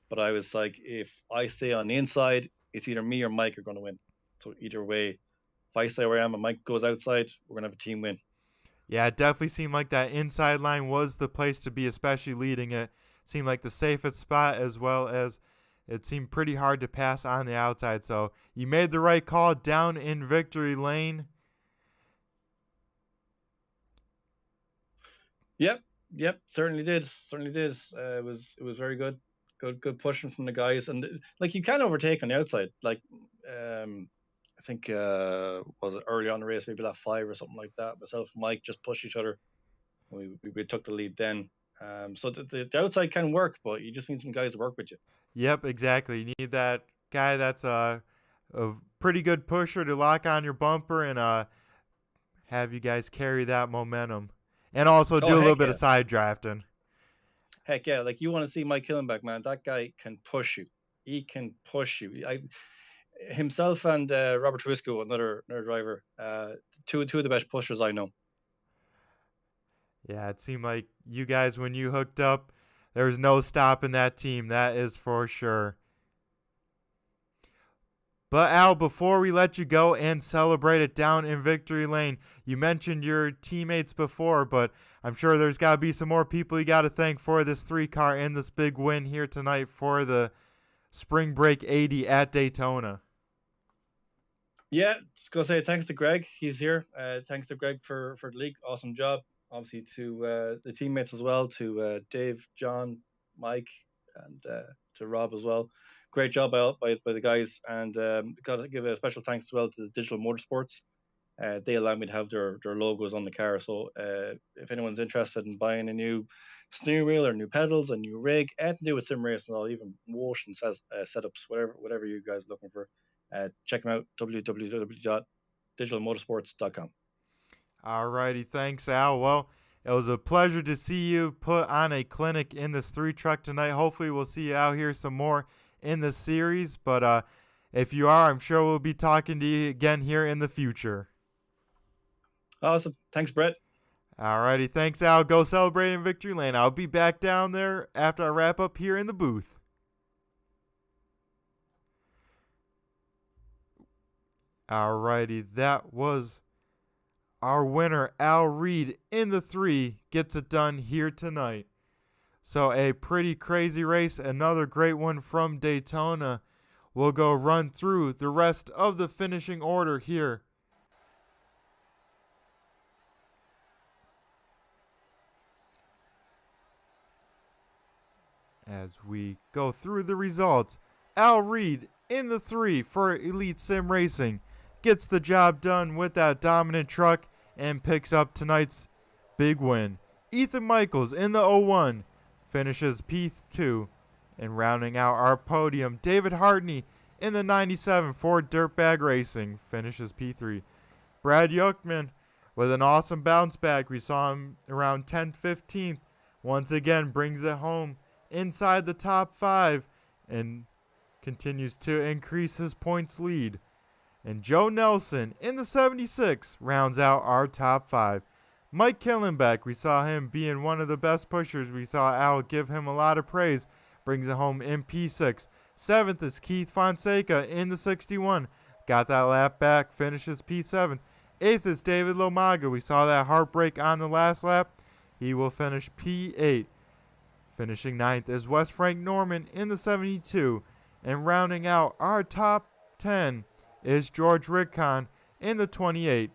F: But I was like, if I stay on the inside, it's either me or Mike are going to win. So either way, if I stay where I am and Mike goes outside, we're going to have a team win.
B: Yeah, it definitely seemed like that inside line was the place to be, especially leading it. Seemed like the safest spot, as well as it seemed pretty hard to pass on the outside. So you made the right call down in Victory Lane.
F: Yep, certainly did. It was very good. Good pushing from the guys, and like you can overtake on the outside. Like I think was it early on the race, maybe lap 5 or something like that. Myself and Mike just pushed each other. We took the lead then. So the outside can work, but you just need some guys to work with you.
B: Yep, exactly. You need that guy that's a pretty good pusher to lock on your bumper and have you guys carry that momentum. And also do a little bit of side drafting.
F: Heck yeah, like you want to see Mike Hillenbeck, man. That guy can push you. He can push you. Himself and Robert Twisco, another driver, two of the best pushers I know.
B: Yeah, it seemed like you guys, when you hooked up, there was no stopping that team. That is for sure. But Al, before we let you go and celebrate it down in Victory Lane, you mentioned your teammates before, but I'm sure there's got to be some more people you got to thank for this 3 car and this big win here tonight for the Spring Break 80 at Daytona.
F: Yeah, just gonna say thanks to Greg. He's here. Thanks to Greg for the league. Awesome job. Obviously to the teammates as well, to Dave, John, Mike, and to Rob as well. Great job by the guys, and got to give a special thanks as well to the Digital Motorsports. They allowed me to have their logos on the car. So if anyone's interested in buying a new steering wheel or new pedals, a new rig, anything to do with sim racing, or even motion setups, whatever you guys are looking for, check them out, www.digitalmotorsports.com.
B: Alrighty, thanks, Al. Well, it was a pleasure to see you put on a clinic in this 3 truck tonight. Hopefully we'll see you out here some more in the series, but if you are, I'm sure we'll be talking to you again here in the future.
F: Awesome. Thanks, Brett.
B: Alrighty, thanks, Al. Go celebrate in Victory Lane. I'll be back down there after I wrap up here in the booth. Alrighty, that was our winner, Al Reed, in the 3, gets it done here tonight. So a pretty crazy race, another great one from Daytona. We'll go run through the rest of the finishing order here. as we go through the results. Al Reed in the 3 for Elite Sim Racing gets the job done with that dominant truck and picks up tonight's big win. Ethan Michaels in the 01 finishes P2. And rounding out our podium, David Hartney in the 97 for Dirtbag Racing finishes P3. Brad Yuckman with an awesome bounce back. We saw him around 10-15th. Once again brings it home inside the top 5 and continues to increase his points lead. And Joe Nelson in the 76 rounds out our top 5. Mike Killenbeck, we saw him being one of the best pushers. We saw Al give him a lot of praise. Brings it home in P6. 7th is Keith Fonseca in the 61. Got that lap back, finishes P7. 8th is David Lomaga. We saw that heartbreak on the last lap. He will finish P8. Finishing 9th is Wes Frank Norman in the 72. And rounding out our top 10 is George Rickon in the 28.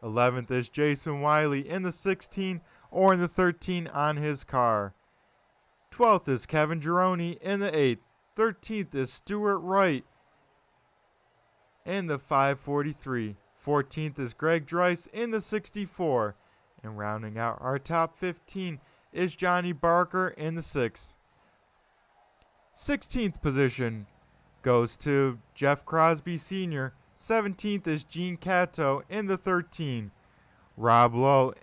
B: 11th is Jason Wiley in the 16 or in the 13 on his car. 12th is Kevin Gironi in the 8th. 13th is Stuart Wright in the 543. 14th is Greg Dreiss in the 64. And rounding out our top 15 is Johnny Barker in the 6th. 16th position goes to Jeff Crosby Sr. 17th is Gene Cato in the 13. Rob Lowe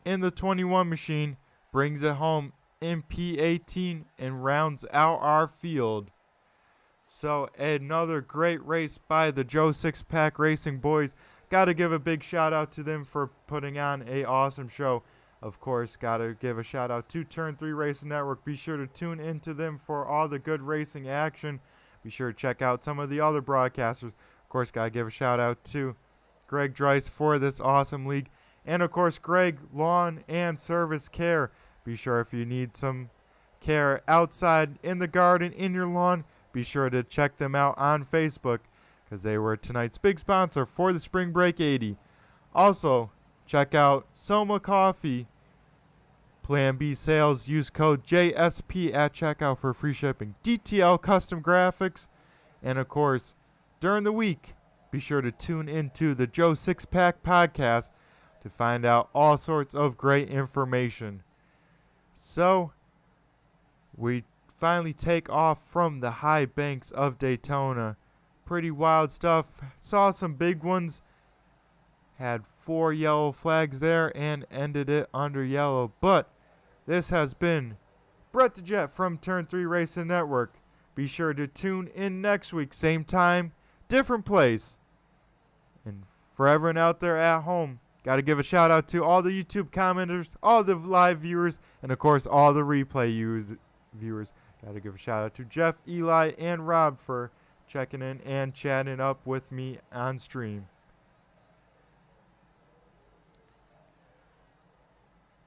B: in the 21 machine brings it home in P18 and rounds out our field. So another great race by the Joe Six Pack Racing boys. Got to give a big shout out to them for putting on a awesome show. Of course, got to give a shout out to Turn 3 Racing Network. Be sure to tune into them for all the good racing action. Be sure to check out some of the other broadcasters. Of course, got to give a shout out to Greg Dreiss for this awesome league. And of course, Greg Lawn and Service Care. Be sure if you need some care outside, in the garden, in your lawn, be sure to check them out on Facebook because they were tonight's big sponsor for the Spring Break 80. Also, check out Soma Coffee. Plan B sales. Use code JSP at checkout for free shipping. DTL Custom Graphics. And of course, during the week, be sure to tune into the Joe Six Pack Podcast to find out all sorts of great information. So, we finally take off from the high banks of Daytona. Pretty wild stuff. Saw some big ones. Had 4 yellow flags there and ended it under yellow. But this has been Brett the Jet from Turn 3 Racing Network. Be sure to tune in next week. Same time, different place. And for everyone out there at home, got to give a shout out to all the YouTube commenters, all the live viewers, and of course all the replay viewers. Got to give a shout out to Jeff, Eli, and Rob for checking in and chatting up with me on stream.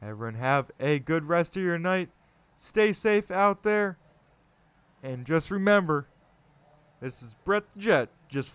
B: Everyone have a good rest of your night. Stay safe out there. And just remember, this is Brett the Jet, just